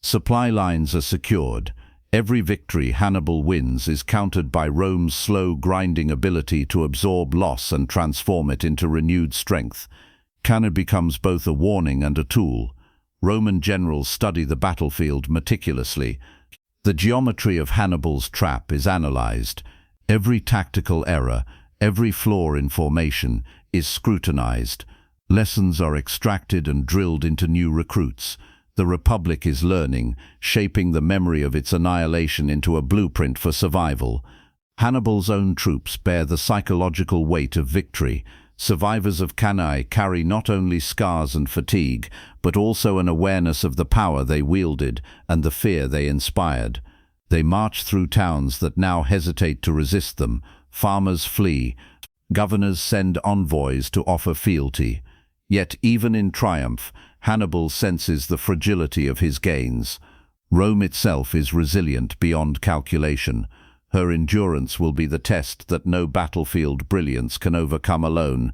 Speaker 1: Supply lines are secured. Every victory Hannibal wins is countered by Rome's slow, grinding ability to absorb loss and transform it into renewed strength. Cannae becomes both a warning and a tool. Roman generals study the battlefield meticulously. The geometry of Hannibal's trap is analyzed. Every tactical error, every flaw in formation, is scrutinized. Lessons are extracted and drilled into new recruits. The Republic is learning, shaping the memory of its annihilation into a blueprint for survival. Hannibal's own troops bear the psychological weight of victory. Survivors of Cannae carry not only scars and fatigue, but also an awareness of the power they wielded and the fear they inspired. They march through towns that now hesitate to resist them. Farmers flee. Governors send envoys to offer fealty. Yet even in triumph, Hannibal senses the fragility of his gains. Rome itself is resilient beyond calculation. Her endurance will be the test that no battlefield brilliance can overcome alone.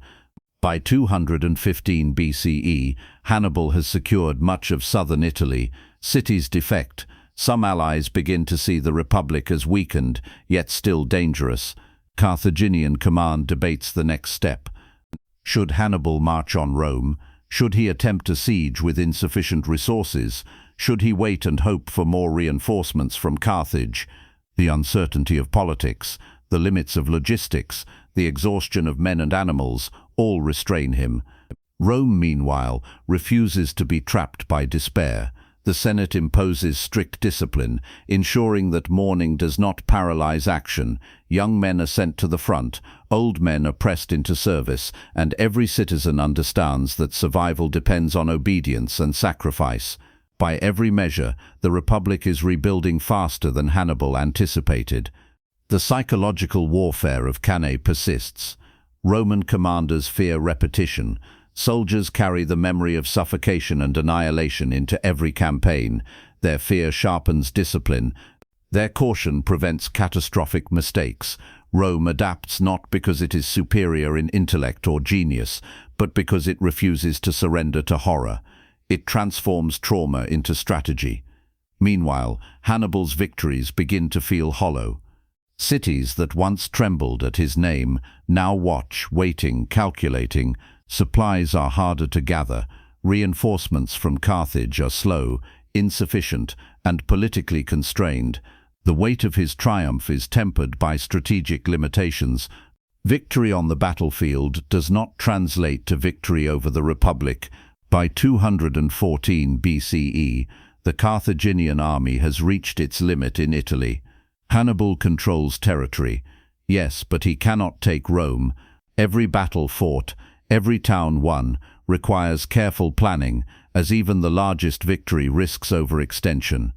Speaker 1: By 215 BCE, Hannibal has secured much of southern Italy. Cities defect. Some allies begin to see the Republic as weakened, yet still dangerous. Carthaginian command debates the next step. Should Hannibal march on Rome? Should he attempt a siege with insufficient resources? Should he wait and hope for more reinforcements from Carthage? The uncertainty of politics, the limits of logistics, the exhaustion of men and animals, all restrain him. Rome, meanwhile, refuses to be trapped by despair. The Senate imposes strict discipline, ensuring that mourning does not paralyze action. Young men are sent to the front, old men are pressed into service, and every citizen understands that survival depends on obedience and sacrifice. By every measure, the Republic is rebuilding faster than Hannibal anticipated. The psychological warfare of Cannae persists. Roman commanders fear repetition. Soldiers carry the memory of suffocation and annihilation into every campaign. Their fear sharpens discipline. Their caution prevents catastrophic mistakes. Rome adapts not because it is superior in intellect or genius, but because it refuses to surrender to horror. It transforms trauma into strategy. Meanwhile, Hannibal's victories begin to feel hollow. Cities that once trembled at his name now watch, waiting, calculating. Supplies are harder to gather. Reinforcements from Carthage are slow, insufficient, and politically constrained. The weight of his triumph is tempered by strategic limitations. Victory on the battlefield does not translate to victory over the Republic. By 214 BCE, the Carthaginian army has reached its limit in Italy. Hannibal controls territory. Yes, but he cannot take Rome. Every battle fought, every town won, requires careful planning, as even the largest victory risks overextension.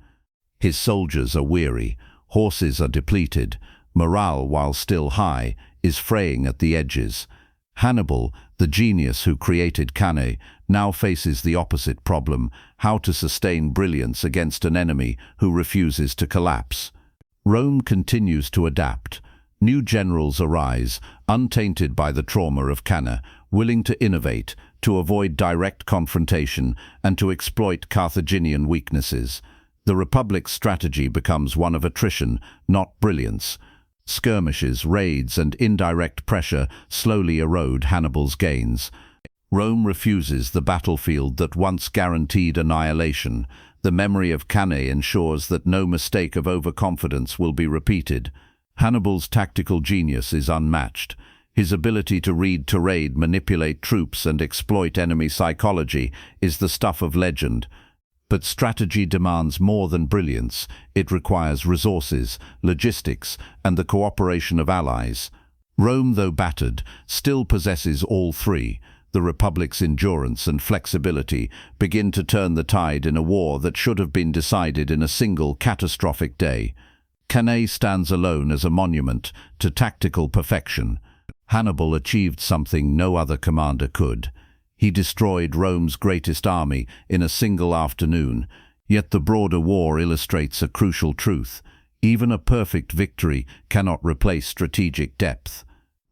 Speaker 1: His soldiers are weary, horses are depleted, morale, while still high, is fraying at the edges. Hannibal, the genius who created Cannae, now faces the opposite problem: how to sustain brilliance against an enemy who refuses to collapse. Rome continues to adapt. New generals arise, untainted by the trauma of Cannae, willing to innovate, to avoid direct confrontation, and to exploit Carthaginian weaknesses. The Republic's strategy becomes one of attrition, not brilliance. Skirmishes, raids, and indirect pressure slowly erode Hannibal's gains. Rome refuses the battlefield that once guaranteed annihilation. The memory of Cannae ensures that no mistake of overconfidence will be repeated. Hannibal's tactical genius is unmatched. His ability to read terrain, manipulate troops, and exploit enemy psychology is the stuff of legend. But strategy demands more than brilliance. It requires resources, logistics, and the cooperation of allies. Rome, though battered, still possesses all three: the Republic's endurance and flexibility begin to turn the tide in a war that should have been decided in a single catastrophic day. Cannae stands alone as a monument to tactical perfection. Hannibal achieved something no other commander could. He destroyed Rome's greatest army in a single afternoon, yet the broader war illustrates a crucial truth. Even a perfect victory cannot replace strategic depth.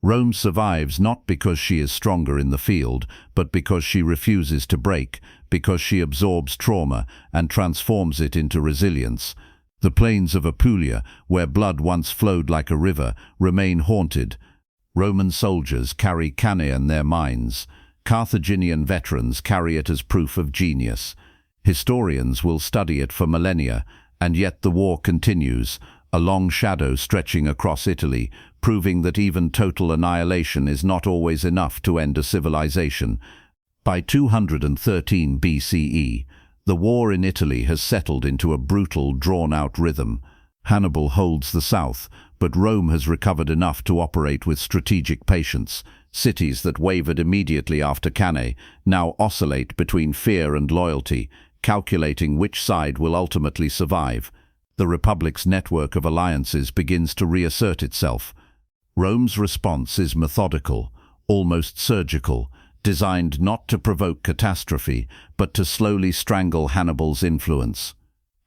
Speaker 1: Rome survives not because she is stronger in the field, but because she refuses to break, because she absorbs trauma and transforms it into resilience. The plains of Apulia, where blood once flowed like a river, remain haunted. Roman soldiers carry Cannae in their minds. Carthaginian veterans carry it as proof of genius. Historians will study it for millennia, and yet the war continues, a long shadow stretching across Italy, proving that even total annihilation is not always enough to end a civilization. By 213 BCE, the war in Italy has settled into a brutal, drawn-out rhythm. Hannibal holds the south, but Rome has recovered enough to operate with strategic patience. Cities that wavered immediately after Cannae now oscillate between fear and loyalty, calculating which side will ultimately survive. The Republic's network of alliances begins to reassert itself. Rome's response is methodical, almost surgical, designed not to provoke catastrophe, but to slowly strangle Hannibal's influence.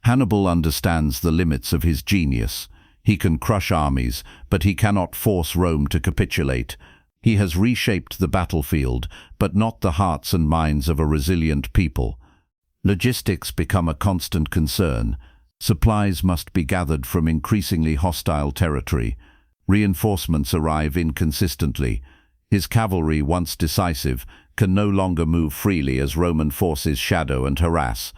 Speaker 1: Hannibal understands the limits of his genius. He can crush armies, but he cannot force Rome to capitulate. He has reshaped the battlefield, but not the hearts and minds of a resilient people. Logistics become a constant concern. Supplies must be gathered from increasingly hostile territory. Reinforcements arrive inconsistently. His cavalry, once decisive, can no longer move freely as Roman forces shadow and harass.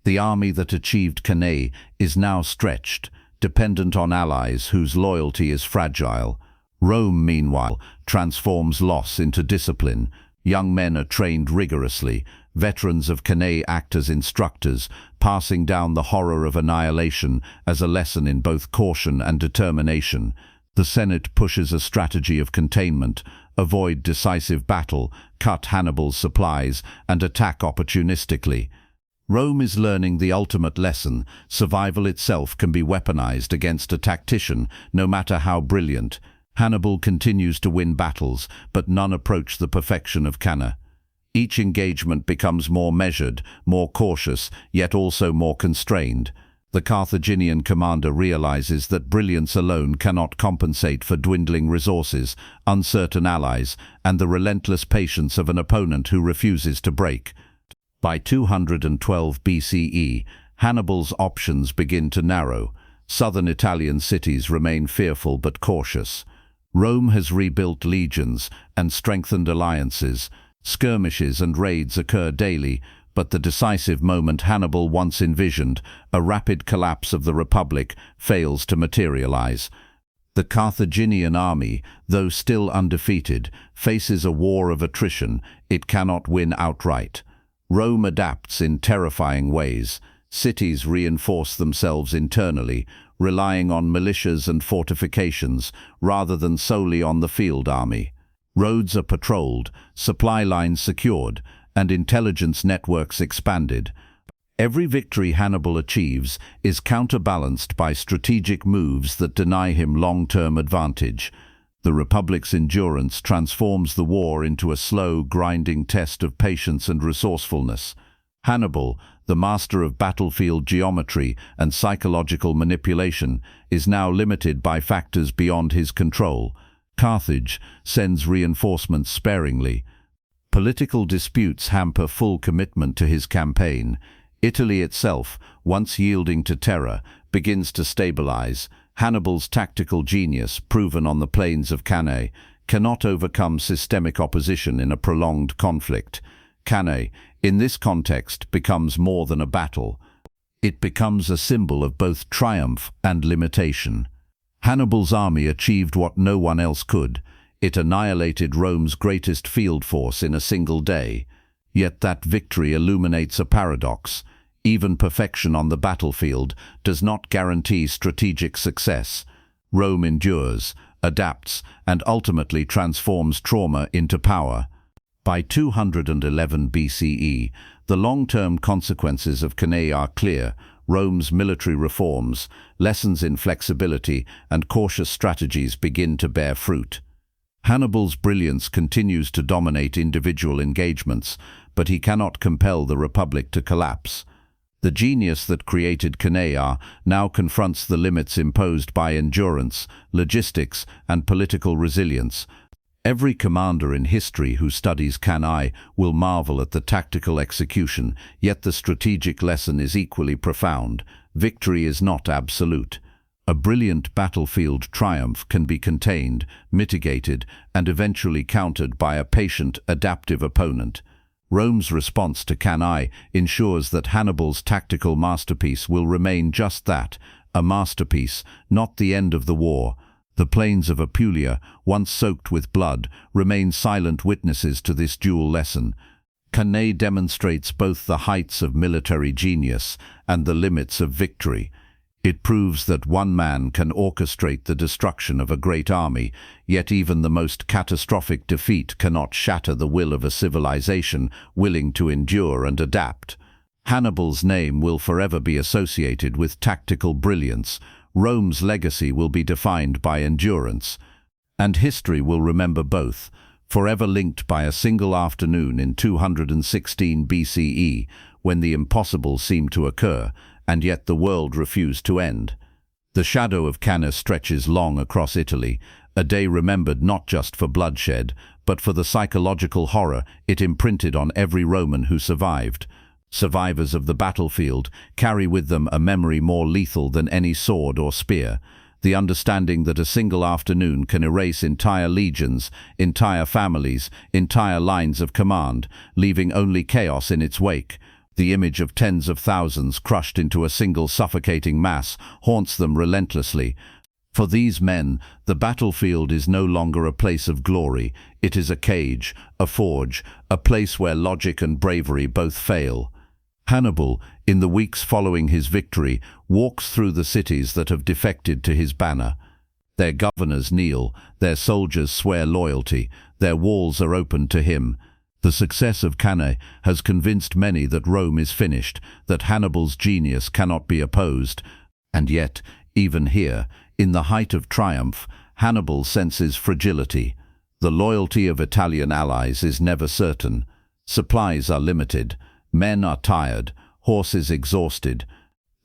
Speaker 1: The army that achieved Cannae is now stretched, dependent on allies whose loyalty is fragile. Rome, meanwhile, transforms loss into discipline. Young men are trained rigorously. Veterans of Cannae act as instructors, passing down the horror of annihilation as a lesson in both caution and determination. The Senate pushes a strategy of containment, avoid decisive battle, cut Hannibal's supplies, and attack opportunistically. Rome is learning the ultimate lesson: survival itself can be weaponized against a tactician, no matter how brilliant. Hannibal continues to win battles, but none approach the perfection of Cannae. Each engagement becomes more measured, more cautious, yet also more constrained. The Carthaginian commander realizes that brilliance alone cannot compensate for dwindling resources, uncertain allies, and the relentless patience of an opponent who refuses to break. By 212 BCE, Hannibal's options begin to narrow. Southern Italian cities remain fearful but cautious. Rome has rebuilt legions and strengthened alliances. Skirmishes and raids occur daily, but the decisive moment Hannibal once envisioned, a rapid collapse of the Republic, fails to materialize. The Carthaginian army, though still undefeated, faces a war of attrition it cannot win outright. Rome adapts in terrifying ways. Cities reinforce themselves internally, relying on militias and fortifications rather than solely on the field army. Roads are patrolled, supply lines secured, and intelligence networks expanded. Every victory Hannibal achieves is counterbalanced by strategic moves that deny him long-term advantage. The Republic's endurance transforms the war into a slow, grinding test of patience and resourcefulness. Hannibal, the master of battlefield geometry and psychological manipulation, is now limited by factors beyond his control. Carthage sends reinforcements sparingly. Political disputes hamper full commitment to his campaign. Italy itself, once yielding to terror, begins to stabilize. Hannibal's tactical genius, proven on the plains of Cannae, cannot overcome systemic opposition in a prolonged conflict. Cannae, in this context, becomes more than a battle. It becomes a symbol of both triumph and limitation. Hannibal's army achieved what no one else could. It annihilated Rome's greatest field force in a single day. Yet that victory illuminates a paradox. Even perfection on the battlefield does not guarantee strategic success. Rome endures, adapts, and ultimately transforms trauma into power. By 211 BCE, the long-term consequences of Cannae are clear. Rome's military reforms, lessons in flexibility, and cautious strategies begin to bear fruit. Hannibal's brilliance continues to dominate individual engagements, but he cannot compel the Republic to collapse. The genius that created Cannae now confronts the limits imposed by endurance, logistics, and political resilience. Every commander in history who studies Cannae will marvel at the tactical execution, yet the strategic lesson is equally profound. Victory is not absolute. A brilliant battlefield triumph can be contained, mitigated, and eventually countered by a patient, adaptive opponent. Rome's response to Cannae ensures that Hannibal's tactical masterpiece will remain just that, a masterpiece, not the end of the war. The plains of Apulia, once soaked with blood, remain silent witnesses to this dual lesson. Cannae demonstrates both the heights of military genius and the limits of victory. It proves that one man can orchestrate the destruction of a great army, yet even the most catastrophic defeat cannot shatter the will of a civilization willing to endure and adapt. Hannibal's name will forever be associated with tactical brilliance. Rome's legacy will be defined by endurance, and history will remember both, forever linked by a single afternoon in 216 BCE, when the impossible seemed to occur, and yet the world refused to end. The shadow of Cannae stretches long across Italy, a day remembered not just for bloodshed, but for the psychological horror it imprinted on every Roman who survived. Survivors of the battlefield carry with them a memory more lethal than any sword or spear, the understanding that a single afternoon can erase entire legions, entire families, entire lines of command, leaving only chaos in its wake. The image of tens of thousands crushed into a single suffocating mass haunts them relentlessly. For these men, the battlefield is no longer a place of glory. It is a cage, a forge, a place where logic and bravery both fail. Hannibal, in the weeks following his victory, walks through the cities that have defected to his banner. Their governors kneel, their soldiers swear loyalty, their walls are opened to him. The success of Cannae has convinced many that Rome is finished, that Hannibal's genius cannot be opposed. And yet, even here, in the height of triumph, Hannibal senses fragility. The loyalty of Italian allies is never certain. Supplies are limited. Men are tired, horses exhausted.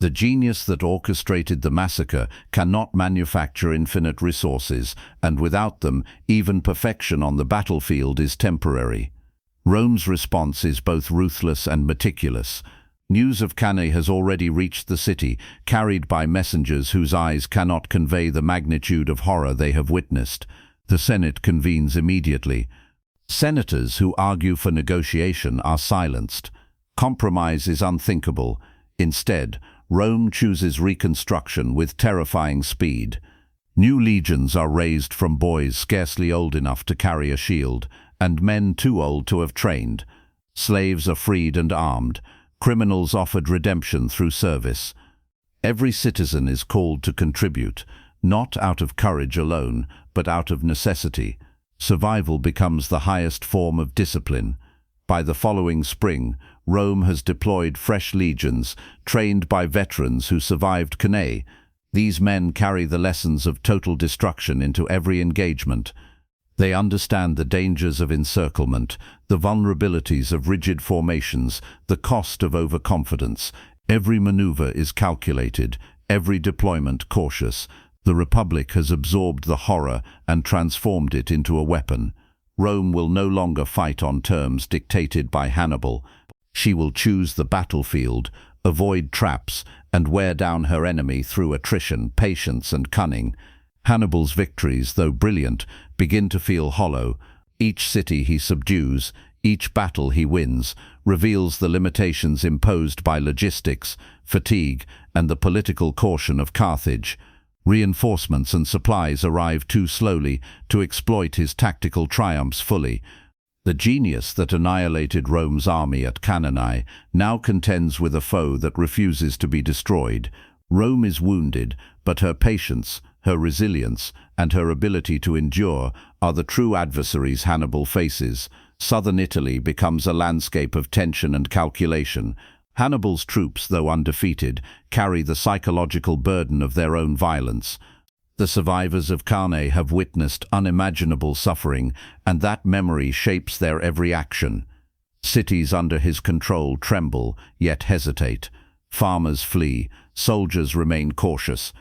Speaker 1: The genius that orchestrated the massacre cannot manufacture infinite resources, and without them, even perfection on the battlefield is temporary. Rome's response is both ruthless and meticulous. News of Cannae has already reached the city, carried by messengers whose eyes cannot convey the magnitude of horror they have witnessed. The Senate convenes immediately. Senators who argue for negotiation are silenced. Compromise is unthinkable. Instead, Rome chooses reconstruction with terrifying speed. New legions are raised from boys scarcely old enough to carry a shield, and men too old to have trained. Slaves are freed and armed. Criminals offered redemption through service. Every citizen is called to contribute, not out of courage alone, but out of necessity. Survival becomes the highest form of discipline. By the following spring, Rome has deployed fresh legions, trained by veterans who survived Cannae. These men carry the lessons of total destruction into every engagement. They understand the dangers of encirclement, the vulnerabilities of rigid formations, the cost of overconfidence. Every maneuver is calculated, every deployment cautious. The Republic has absorbed the horror and transformed it into a weapon. Rome will no longer fight on terms dictated by Hannibal. She will choose the battlefield, avoid traps, and wear down her enemy through attrition, patience, and cunning. Hannibal's victories, though brilliant, begin to feel hollow. Each city he subdues, each battle he wins, reveals the limitations imposed by logistics, fatigue, and the political caution of Carthage. Reinforcements and supplies arrive too slowly to exploit his tactical triumphs fully. The genius that annihilated Rome's army at Cannae now contends with a foe that refuses to be destroyed. Rome is wounded, but her patience, her resilience, and her ability to endure are the true adversaries Hannibal faces. Southern Italy becomes a landscape of tension and calculation. Hannibal's troops, though undefeated, carry the psychological burden of their own violence. The survivors of Cannae have witnessed unimaginable suffering, and that memory shapes their every action. Cities under his control tremble, yet hesitate. Farmers flee, soldiers remain cautious.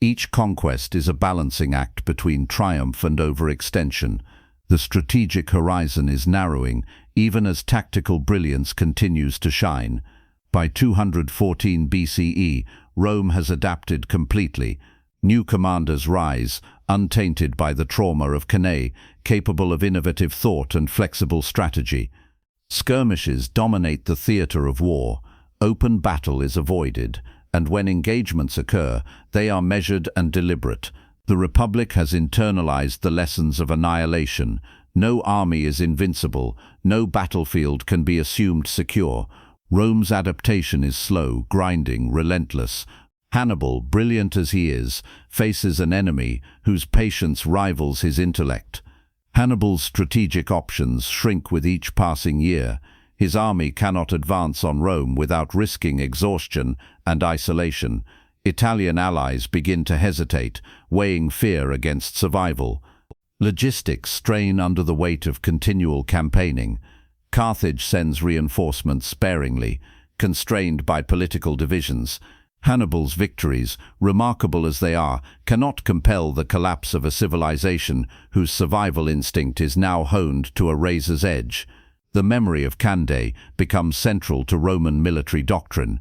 Speaker 1: Each conquest is a balancing act between triumph and overextension. The strategic horizon is narrowing, even as tactical brilliance continues to shine. By 214 BCE, Rome has adapted completely. New commanders rise, untainted by the trauma of Cannae, capable of innovative thought and flexible strategy. Skirmishes dominate the theater of war. Open battle is avoided, and when engagements occur, they are measured and deliberate. The Republic has internalized the lessons of annihilation. No army is invincible, no battlefield can be assumed secure. Rome's adaptation is slow, grinding, relentless. Hannibal, brilliant as he is, faces an enemy whose patience rivals his intellect. Hannibal's strategic options shrink with each passing year. His army cannot advance on Rome without risking exhaustion and isolation. Italian allies begin to hesitate, weighing fear against survival. Logistics strain under the weight of continual campaigning. Carthage sends reinforcements sparingly, constrained by political divisions. Hannibal's victories, remarkable as they are, cannot compel the collapse of a civilization whose survival instinct is now honed to a razor's edge. The memory of Cannae becomes central to Roman military doctrine.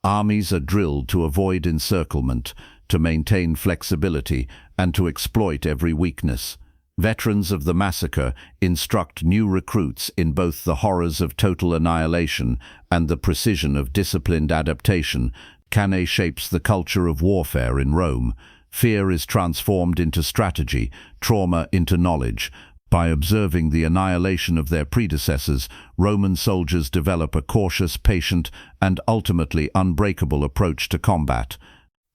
Speaker 1: Armies are drilled to avoid encirclement, to maintain flexibility, and to exploit every weakness. Veterans of the massacre instruct new recruits in both the horrors of total annihilation and the precision of disciplined adaptation. Cannae shapes the culture of warfare in Rome. Fear is transformed into strategy, trauma into knowledge. By observing the annihilation of their predecessors, Roman soldiers develop a cautious, patient, and ultimately unbreakable approach to combat.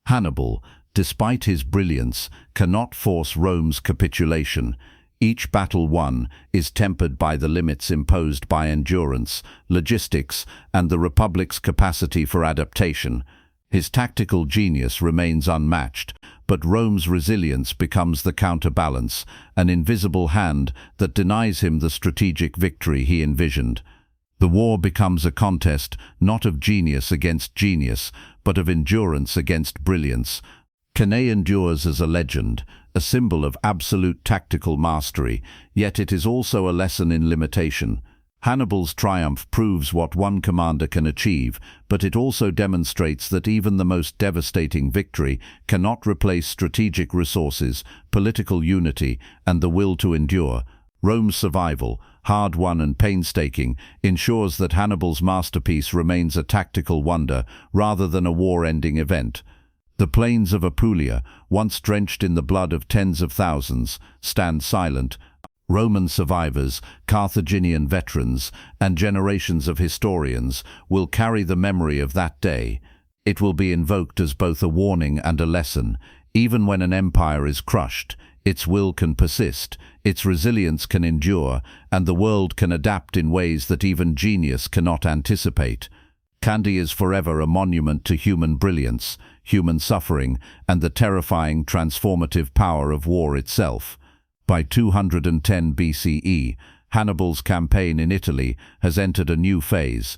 Speaker 1: Hannibal, despite his brilliance, cannot force Rome's capitulation. Each battle won is tempered by the limits imposed by endurance, logistics, and the Republic's capacity for adaptation. His tactical genius remains unmatched, but Rome's resilience becomes the counterbalance, an invisible hand that denies him the strategic victory he envisioned. The war becomes a contest not of genius against genius, but of endurance against brilliance. Cannae endures as a legend, a symbol of absolute tactical mastery, yet it is also a lesson in limitation. Hannibal's triumph proves what one commander can achieve, but it also demonstrates that even the most devastating victory cannot replace strategic resources, political unity, and the will to endure. Rome's survival, hard-won and painstaking, ensures that Hannibal's masterpiece remains a tactical wonder rather than a war-ending event. The plains of Apulia, once drenched in the blood of tens of thousands, stand silent. Roman survivors, Carthaginian veterans, and generations of historians will carry the memory of that day. It will be invoked as both a warning and a lesson. Even when an empire is crushed, its will can persist, its resilience can endure, and the world can adapt in ways that even genius cannot anticipate. Cannae is forever a monument to human brilliance, human suffering, and the terrifying transformative power of war itself. By 210 BCE, Hannibal's campaign in Italy has entered a new phase.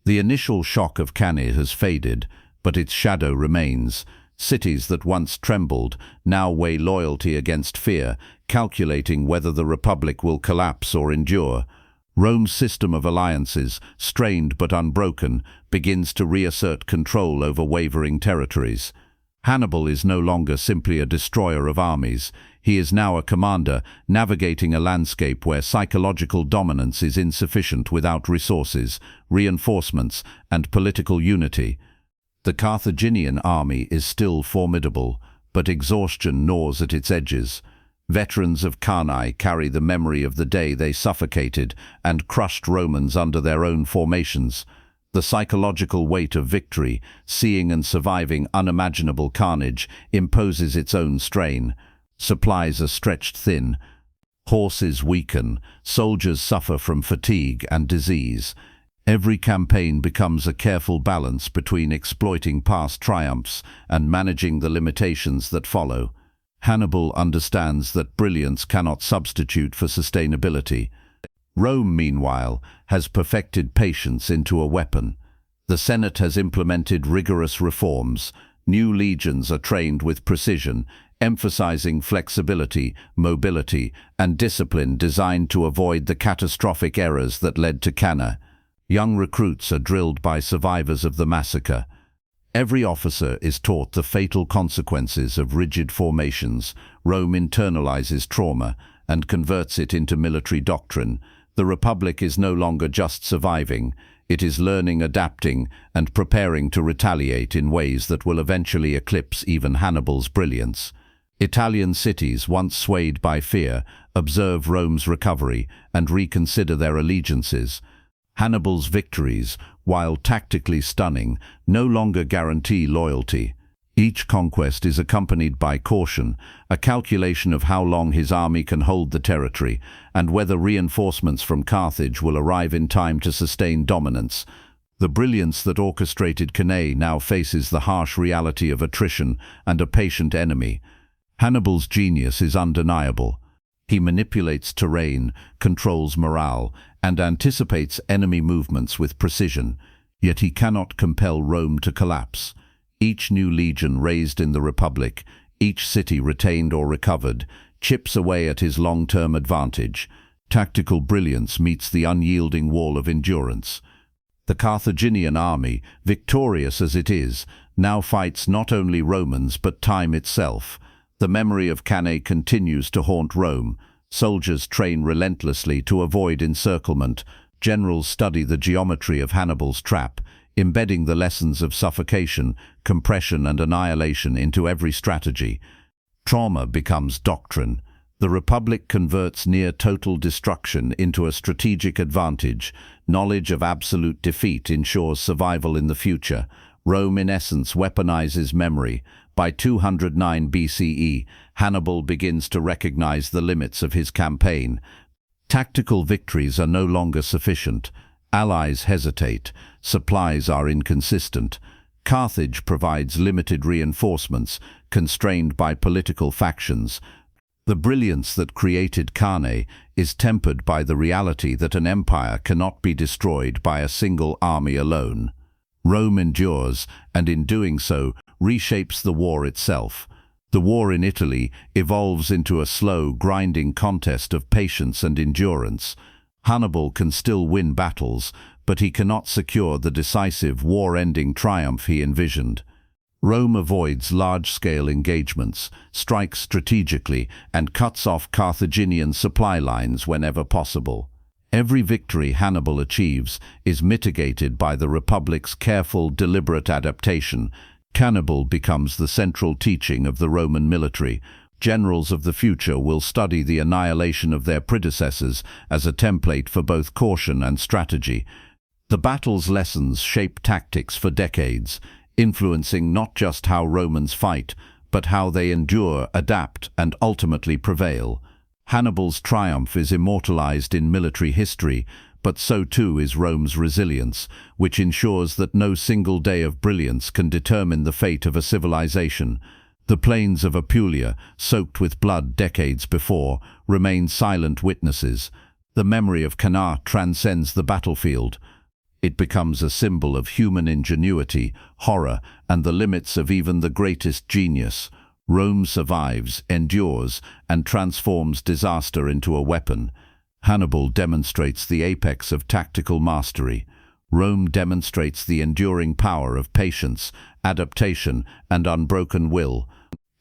Speaker 1: The initial shock of Cannae has faded, but its shadow remains. Cities that once trembled now weigh loyalty against fear, calculating whether the Republic will collapse or endure. Rome's system of alliances, strained but unbroken, begins to reassert control over wavering territories. Hannibal is no longer simply a destroyer of armies. He is now a commander, navigating a landscape where psychological dominance is insufficient without resources, reinforcements, and political unity. The Carthaginian army is still formidable, but exhaustion gnaws at its edges. Veterans of Cannae carry the memory of the day they suffocated and crushed Romans under their own formations. The psychological weight of victory, seeing and surviving unimaginable carnage, imposes its own strain. Supplies are stretched thin. Horses weaken, soldiers suffer from fatigue and disease. Every campaign becomes a careful balance between exploiting past triumphs and managing the limitations that follow. Hannibal understands that brilliance cannot substitute for sustainability. Rome, meanwhile, has perfected patience into a weapon. The Senate has implemented rigorous reforms. New legions are trained with precision, emphasizing flexibility, mobility, and discipline designed to avoid the catastrophic errors that led to Cannae. Young recruits are drilled by survivors of the massacre. Every officer is taught the fatal consequences of rigid formations. Rome internalizes trauma and converts it into military doctrine. The Republic is no longer just surviving. It is learning, adapting, and preparing to retaliate in ways that will eventually eclipse even Hannibal's brilliance. Italian cities, once swayed by fear, observe Rome's recovery and reconsider their allegiances. Hannibal's victories, while tactically stunning, no longer guarantee loyalty. Each conquest is accompanied by caution, a calculation of how long his army can hold the territory, and whether reinforcements from Carthage will arrive in time to sustain dominance. The brilliance that orchestrated Cannae now faces the harsh reality of attrition and a patient enemy. Hannibal's genius is undeniable. He manipulates terrain, controls morale, and anticipates enemy movements with precision, yet he cannot compel Rome to collapse. Each new legion raised in the Republic, each city retained or recovered, chips away at his long-term advantage. Tactical brilliance meets the unyielding wall of endurance. The Carthaginian army, victorious as it is, now fights not only Romans but time itself. The memory of Cannae continues to haunt Rome. Soldiers train relentlessly to avoid encirclement. Generals study the geometry of Hannibal's trap, embedding the lessons of suffocation, compression, and annihilation into every strategy. Trauma becomes doctrine. The Republic converts near-total destruction into a strategic advantage. Knowledge of absolute defeat ensures survival in the future. Rome, in essence, weaponizes memory. By 209 BCE, Hannibal begins to recognize the limits of his campaign. Tactical victories are no longer sufficient. Allies hesitate. Supplies are inconsistent. Carthage provides limited reinforcements, constrained by political factions. The brilliance that created Cannae is tempered by the reality that an empire cannot be destroyed by a single army alone. Rome endures, and in doing so, reshapes the war itself. The war in Italy evolves into a slow, grinding contest of patience and endurance. Hannibal can still win battles, but he cannot secure the decisive, war-ending triumph he envisioned. Rome avoids large-scale engagements, strikes strategically, and cuts off Carthaginian supply lines whenever possible. Every victory Hannibal achieves is mitigated by the Republic's careful, deliberate adaptation. Cannibal becomes the central teaching of the Roman military. Generals of the future will study the annihilation of their predecessors as a template for both caution and strategy. The battle's lessons shape tactics for decades, influencing not just how Romans fight, but how they endure, adapt, and ultimately prevail. Hannibal's triumph is immortalized in military history, but so too is Rome's resilience, which ensures that no single day of brilliance can determine the fate of a civilization. The plains of Apulia, soaked with blood decades before, remain silent witnesses. The memory of Cannae transcends the battlefield. It becomes a symbol of human ingenuity, horror, and the limits of even the greatest genius. Rome survives, endures, and transforms disaster into a weapon. Hannibal demonstrates the apex of tactical mastery. Rome demonstrates the enduring power of patience, adaptation, and unbroken will.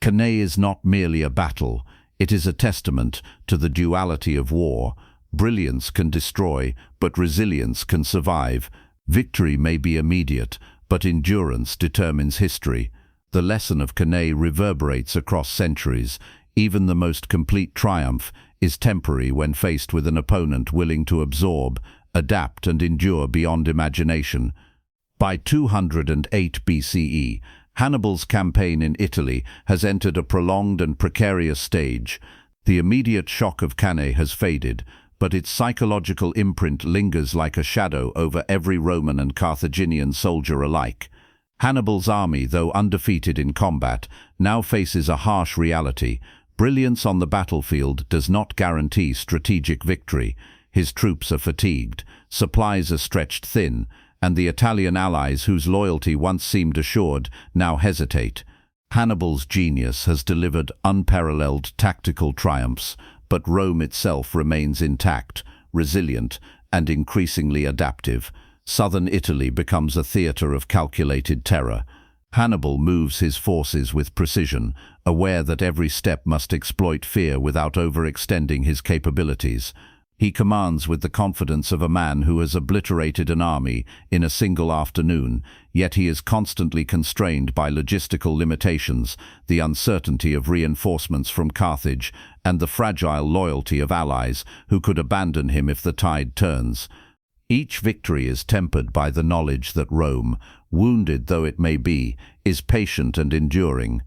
Speaker 1: Cannae is not merely a battle, it is a testament to the duality of war. Brilliance can destroy, but resilience can survive. Victory may be immediate, but endurance determines history. The lesson of Cannae reverberates across centuries. Even the most complete triumph is temporary when faced with an opponent willing to absorb, adapt, and endure beyond imagination. By 208 BCE, Hannibal's campaign in Italy has entered a prolonged and precarious stage. The immediate shock of Cannae has faded, but its psychological imprint lingers like a shadow over every Roman and Carthaginian soldier alike. Hannibal's army, though undefeated in combat, now faces a harsh reality. Brilliance on the battlefield does not guarantee strategic victory. His troops are fatigued, supplies are stretched thin, and the Italian allies whose loyalty once seemed assured now hesitate. Hannibal's genius has delivered unparalleled tactical triumphs, but Rome itself remains intact, resilient, and increasingly adaptive. Southern Italy becomes a theatre of calculated terror. Hannibal moves his forces with precision, aware that every step must exploit fear without overextending his capabilities. He commands with the confidence of a man who has obliterated an army in a single afternoon, yet he is constantly constrained by logistical limitations, the uncertainty of reinforcements from Carthage, and the fragile loyalty of allies who could abandon him if the tide turns. Each victory is tempered by the knowledge that Rome, wounded though it may be, is patient and enduring.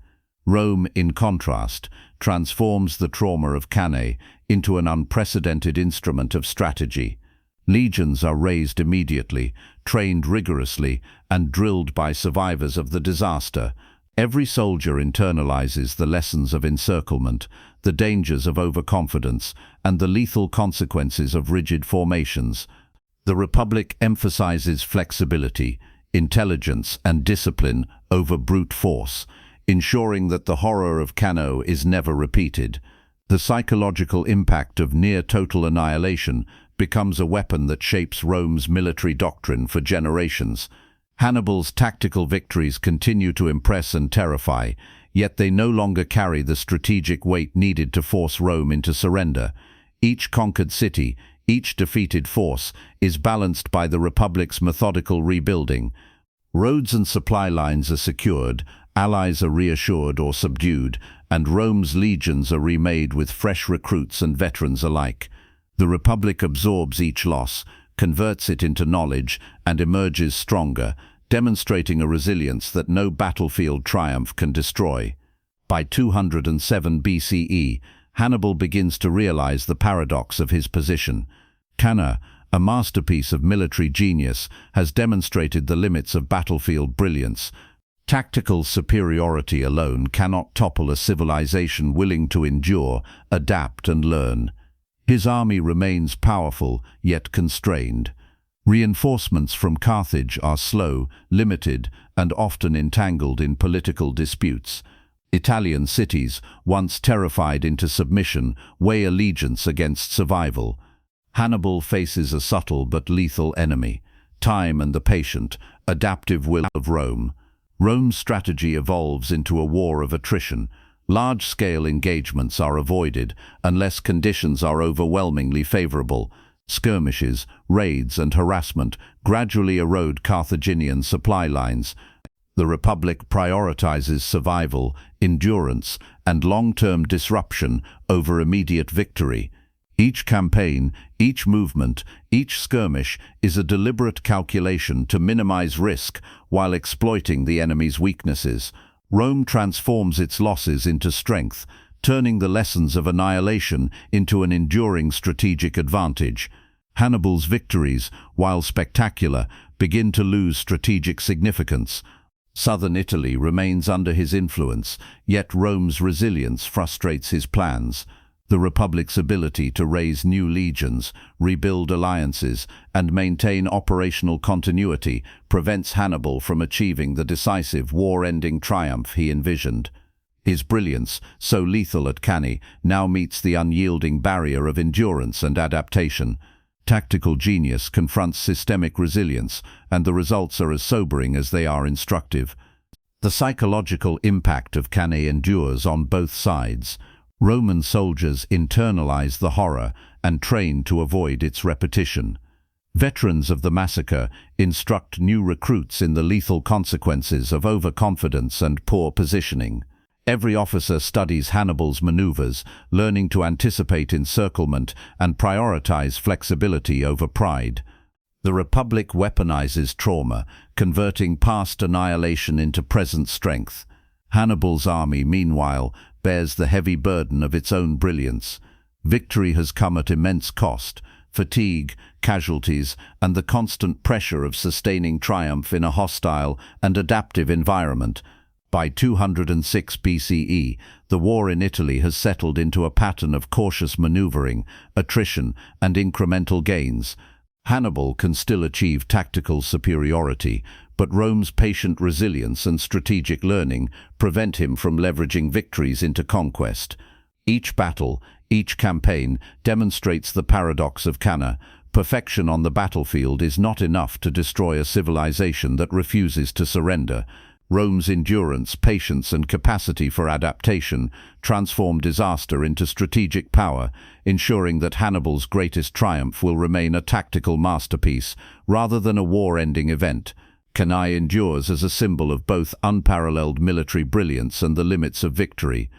Speaker 1: Rome, in contrast, transforms the trauma of Cannae into an unprecedented instrument of strategy. Legions are raised immediately, trained rigorously, and drilled by survivors of the disaster. Every soldier internalizes the lessons of encirclement, the dangers of overconfidence, and the lethal consequences of rigid formations. The Republic emphasizes flexibility, intelligence, and discipline over brute force, ensuring that the horror of Cannae is never repeated. The psychological impact of near-total annihilation becomes a weapon that shapes Rome's military doctrine for generations. Hannibal's tactical victories continue to impress and terrify, yet they no longer carry the strategic weight needed to force Rome into surrender. Each conquered city, each defeated force, is balanced by the Republic's methodical rebuilding. Roads and supply lines are secured, allies are reassured or subdued, and Rome's legions are remade with fresh recruits and veterans alike. The Republic absorbs each loss, converts it into knowledge, and emerges stronger, demonstrating a resilience that no battlefield triumph can destroy. By 207 BCE, Hannibal begins to realize the paradox of his position. Cannae, a masterpiece of military genius, has demonstrated the limits of battlefield brilliance. Tactical superiority alone cannot topple a civilization willing to endure, adapt, and learn. His army remains powerful, yet constrained. Reinforcements from Carthage are slow, limited, and often entangled in political disputes. Italian cities, once terrified into submission, weigh allegiance against survival. Hannibal faces a subtle but lethal enemy: time and the patient, adaptive will of Rome. Rome's strategy evolves into a war of attrition. Large-scale engagements are avoided unless conditions are overwhelmingly favorable. Skirmishes, raids, and harassment gradually erode Carthaginian supply lines. The Republic prioritizes survival, endurance, and long-term disruption over immediate victory. Each campaign, each movement, each skirmish is a deliberate calculation to minimize risk while exploiting the enemy's weaknesses. Rome transforms its losses into strength, turning the lessons of annihilation into an enduring strategic advantage. Hannibal's victories, while spectacular, begin to lose strategic significance. Southern Italy remains under his influence, yet Rome's resilience frustrates his plans. The Republic's ability to raise new legions, rebuild alliances, and maintain operational continuity prevents Hannibal from achieving the decisive war-ending triumph he envisioned. His brilliance, so lethal at Cannae, now meets the unyielding barrier of endurance and adaptation. Tactical genius confronts systemic resilience, and the results are as sobering as they are instructive. The psychological impact of Cannae endures on both sides. Roman soldiers internalize the horror and train to avoid its repetition. Veterans of the massacre instruct new recruits in the lethal consequences of overconfidence and poor positioning. Every officer studies Hannibal's maneuvers, learning to anticipate encirclement and prioritize flexibility over pride. The Republic weaponizes trauma, converting past annihilation into present strength. Hannibal's army, meanwhile, bears the heavy burden of its own brilliance. Victory has come at immense cost: fatigue, casualties, and the constant pressure of sustaining triumph in a hostile and adaptive environment. By 206 BCE, the war in Italy has settled into a pattern of cautious maneuvering, attrition, and incremental gains. Hannibal can still achieve tactical superiority, but Rome's patient resilience and strategic learning prevent him from leveraging victories into conquest. Each battle, each campaign demonstrates the paradox of Cannae. Perfection on the battlefield is not enough to destroy a civilization that refuses to surrender. Rome's endurance, patience, and capacity for adaptation transform disaster into strategic power, ensuring that Hannibal's greatest triumph will remain a tactical masterpiece rather than a war-ending event. Cannae endures as a symbol of both unparalleled military brilliance and the limits of victory.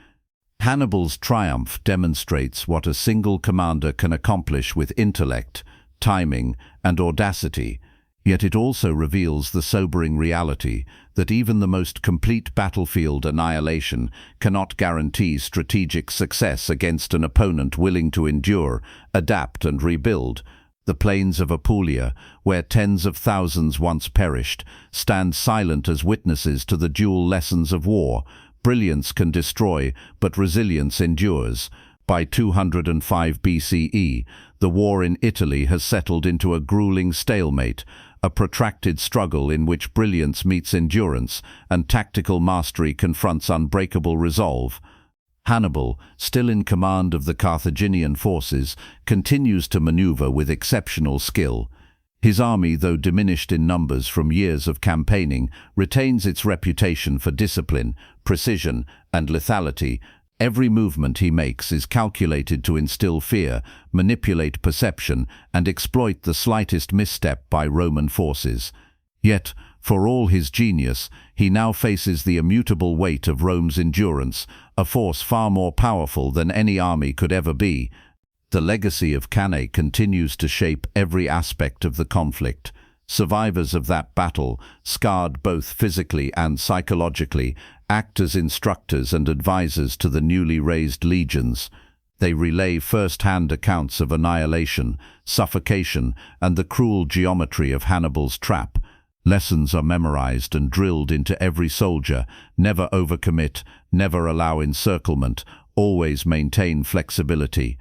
Speaker 1: Hannibal's triumph demonstrates what a single commander can accomplish with intellect, timing, and audacity. Yet it also reveals the sobering reality that even the most complete battlefield annihilation cannot guarantee strategic success against an opponent willing to endure, adapt, and rebuild. The plains of Apulia, where tens of thousands once perished, stand silent as witnesses to the dual lessons of war. Brilliance can destroy, but resilience endures. By 205 BCE, the war in Italy has settled into a grueling stalemate, a protracted struggle in which brilliance meets endurance and tactical mastery confronts unbreakable resolve. Hannibal, still in command of the Carthaginian forces, continues to maneuver with exceptional skill. His army, though diminished in numbers from years of campaigning, retains its reputation for discipline, precision, and lethality. Every movement he makes is calculated to instill fear, manipulate perception, and exploit the slightest misstep by Roman forces. Yet, for all his genius, he now faces the immutable weight of Rome's endurance, a force far more powerful than any army could ever be. The legacy of Cannae continues to shape every aspect of the conflict. Survivors of that battle, scarred both physically and psychologically, act as instructors and advisors to the newly raised legions. They relay first-hand accounts of annihilation, suffocation, and the cruel geometry of Hannibal's trap. Lessons are memorized and drilled into every soldier: never overcommit, never allow encirclement, always maintain flexibility.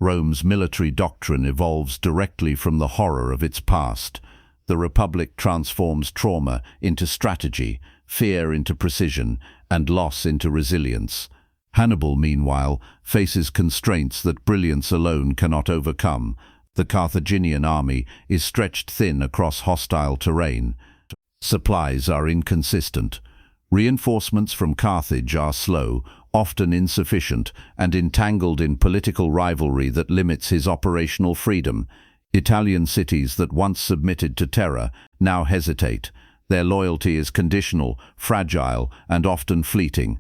Speaker 1: Rome's military doctrine evolves directly from the horror of its past. The Republic transforms trauma into strategy, fear into precision, and loss into resilience. Hannibal, meanwhile, faces constraints that brilliance alone cannot overcome. The Carthaginian army is stretched thin across hostile terrain. Supplies are inconsistent. Reinforcements from Carthage are slow, often insufficient, and entangled in political rivalry that limits his operational freedom. Italian cities that once submitted to terror now hesitate. Their loyalty is conditional, fragile, and often fleeting.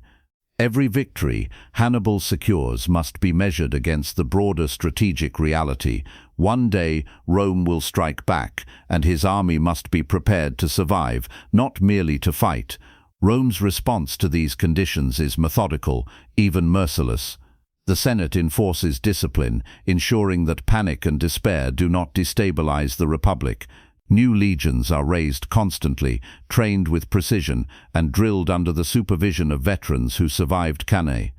Speaker 1: Every victory Hannibal secures must be measured against the broader strategic reality. One day Rome will strike back, and his army must be prepared to survive, not merely to fight. Rome's response to these conditions is methodical, even merciless. The Senate enforces discipline, ensuring that panic and despair do not destabilize the Republic. New legions are raised constantly, trained with precision, and drilled under the supervision of veterans who survived Cannae.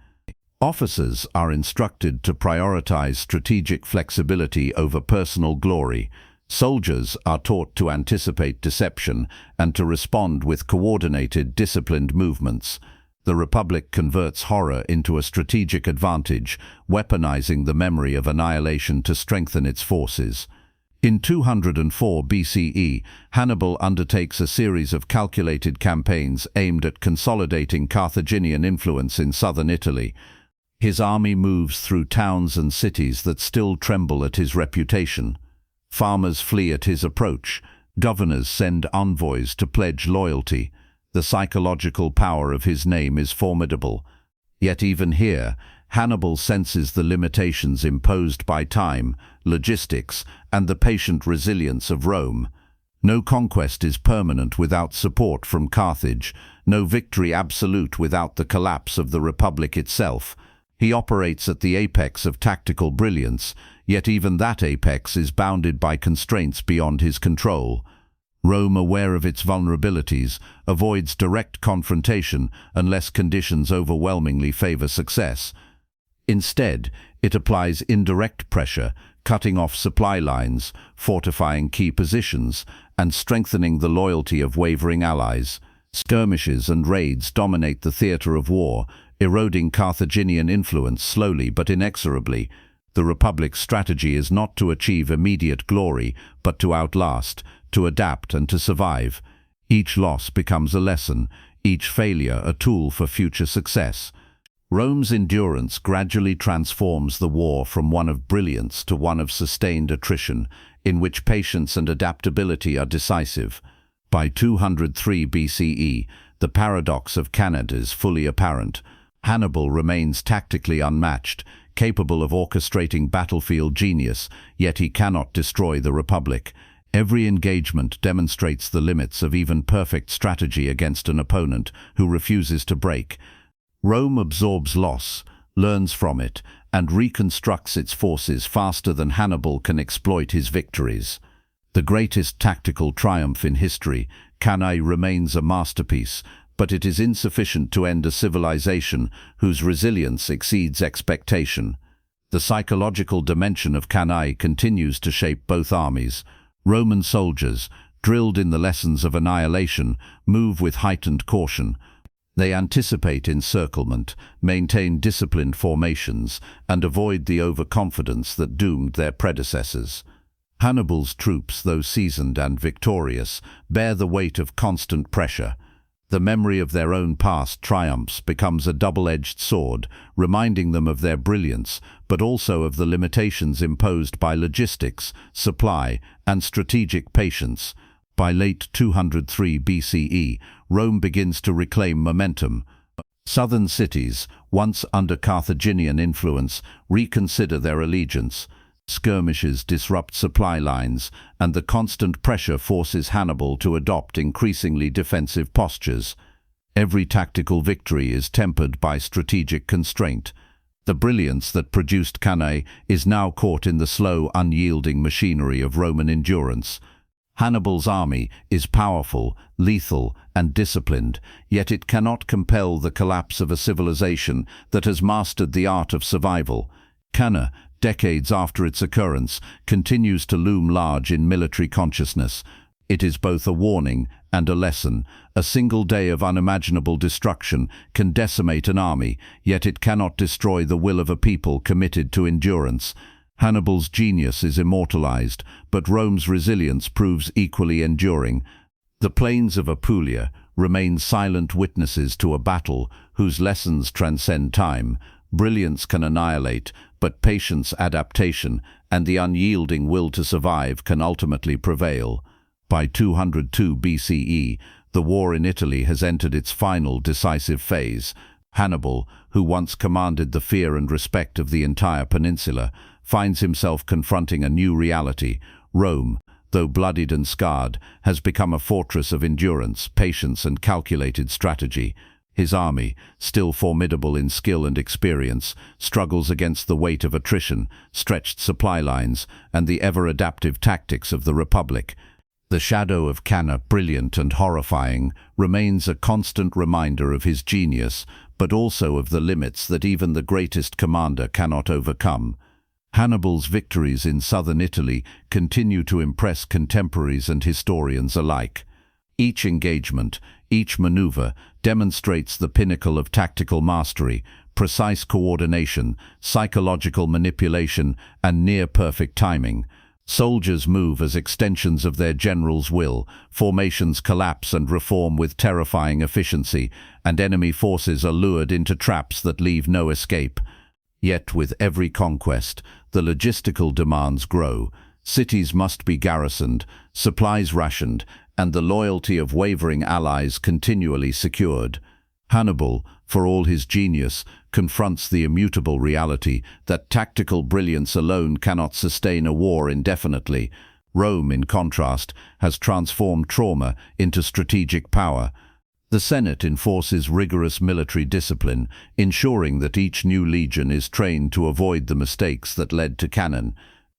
Speaker 1: Officers are instructed to prioritize strategic flexibility over personal glory. Soldiers are taught to anticipate deception and to respond with coordinated, disciplined movements. The Republic converts horror into a strategic advantage, weaponizing the memory of annihilation to strengthen its forces. In 204 BCE, Hannibal undertakes a series of calculated campaigns aimed at consolidating Carthaginian influence in southern Italy. His army moves through towns and cities that still tremble at his reputation. Farmers flee at his approach. Governors send envoys to pledge loyalty. The psychological power of his name is formidable. Yet even here, Hannibal senses the limitations imposed by time, logistics, and the patient resilience of Rome. No conquest is permanent without support from Carthage, no victory absolute without the collapse of the Republic itself. He operates at the apex of tactical brilliance, yet even that apex is bounded by constraints beyond his control. Rome, aware of its vulnerabilities, avoids direct confrontation unless conditions overwhelmingly favor success. Instead, it applies indirect pressure, cutting off supply lines, fortifying key positions, and strengthening the loyalty of wavering allies. Skirmishes and raids dominate the theater of war, eroding Carthaginian influence slowly but inexorably. The Republic's strategy is not to achieve immediate glory, but to outlast, to adapt and to survive. Each loss becomes a lesson, each failure a tool for future success. Rome's endurance gradually transforms the war from one of brilliance to one of sustained attrition, in which patience and adaptability are decisive. By 203 BCE, the paradox of Cannae is fully apparent. Hannibal remains tactically unmatched, capable of orchestrating battlefield genius, yet he cannot destroy the Republic. Every engagement demonstrates the limits of even perfect strategy against an opponent who refuses to break. Rome absorbs loss, learns from it, and reconstructs its forces faster than Hannibal can exploit his victories. The greatest tactical triumph in history, Cannae, remains a masterpiece, but it is insufficient to end a civilization whose resilience exceeds expectation. The psychological dimension of Cannae continues to shape both armies. Roman soldiers, drilled in the lessons of annihilation, move with heightened caution. They anticipate encirclement, maintain disciplined formations, and avoid the overconfidence that doomed their predecessors. Hannibal's troops, though seasoned and victorious, bear the weight of constant pressure. The memory of their own past triumphs becomes a double-edged sword, reminding them of their brilliance, but also of the limitations imposed by logistics, supply, and strategic patience. By late 203 BCE, Rome begins to reclaim momentum. Southern cities, once under Carthaginian influence, reconsider their allegiance. Skirmishes disrupt supply lines, and the constant pressure forces Hannibal to adopt increasingly defensive postures. Every tactical victory is tempered by strategic constraint. The brilliance that produced Cannae is now caught in the slow, unyielding machinery of Roman endurance. Hannibal's army is powerful, lethal, and disciplined, yet it cannot compel the collapse of a civilization that has mastered the art of survival. Cannae, decades after its occurrence, continues to loom large in military consciousness. It is both a warning and a lesson. A single day of unimaginable destruction can decimate an army, yet it cannot destroy the will of a people committed to endurance. Hannibal's genius is immortalized, but Rome's resilience proves equally enduring. The plains of Apulia remain silent witnesses to a battle whose lessons transcend time. Brilliance can annihilate, but patience, adaptation, and the unyielding will to survive can ultimately prevail. By 202 BCE, the war in Italy has entered its final decisive phase. Hannibal, who once commanded the fear and respect of the entire peninsula, finds himself confronting a new reality. Rome, though bloodied and scarred, has become a fortress of endurance, patience, and calculated strategy. His army, still formidable in skill and experience, struggles against the weight of attrition, stretched supply lines, and the ever-adaptive tactics of the Republic. The shadow of Cannae, brilliant and horrifying, remains a constant reminder of his genius, but also of the limits that even the greatest commander cannot overcome. Hannibal's victories in southern Italy continue to impress contemporaries and historians alike. Each engagement, each maneuver, demonstrates the pinnacle of tactical mastery, precise coordination, psychological manipulation, and near-perfect timing. Soldiers move as extensions of their general's will, formations collapse and reform with terrifying efficiency, and enemy forces are lured into traps that leave no escape. Yet with every conquest, the logistical demands grow. Cities must be garrisoned, supplies rationed, and the loyalty of wavering allies continually secured. Hannibal, for all his genius, confronts the immutable reality that tactical brilliance alone cannot sustain a war indefinitely. Rome, in contrast, has transformed trauma into strategic power. The Senate enforces rigorous military discipline, ensuring that each new legion is trained to avoid the mistakes that led to Cannae.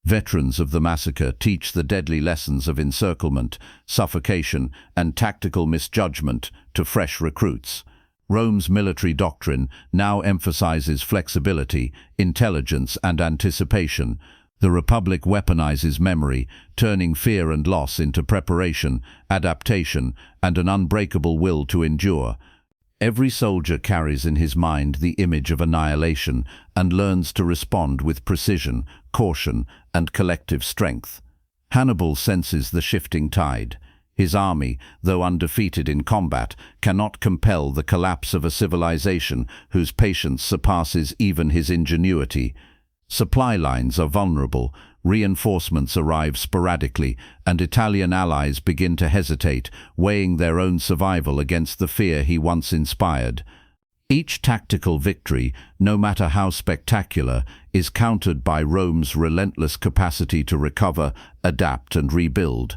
Speaker 1: Veterans of the massacre teach the deadly lessons of encirclement, suffocation, and tactical misjudgment to fresh recruits. Rome's military doctrine now emphasizes flexibility, intelligence, and anticipation. The Republic weaponizes memory, turning fear and loss into preparation, adaptation, and an unbreakable will to endure. Every soldier carries in his mind the image of annihilation and learns to respond with precision, caution, and collective strength. Hannibal senses the shifting tide. His army, though undefeated in combat, cannot compel the collapse of a civilization whose patience surpasses even his ingenuity. Supply lines are vulnerable, reinforcements arrive sporadically, and Italian allies begin to hesitate, weighing their own survival against the fear he once inspired. Each tactical victory, no matter how spectacular, is countered by Rome's relentless capacity to recover, adapt, and rebuild.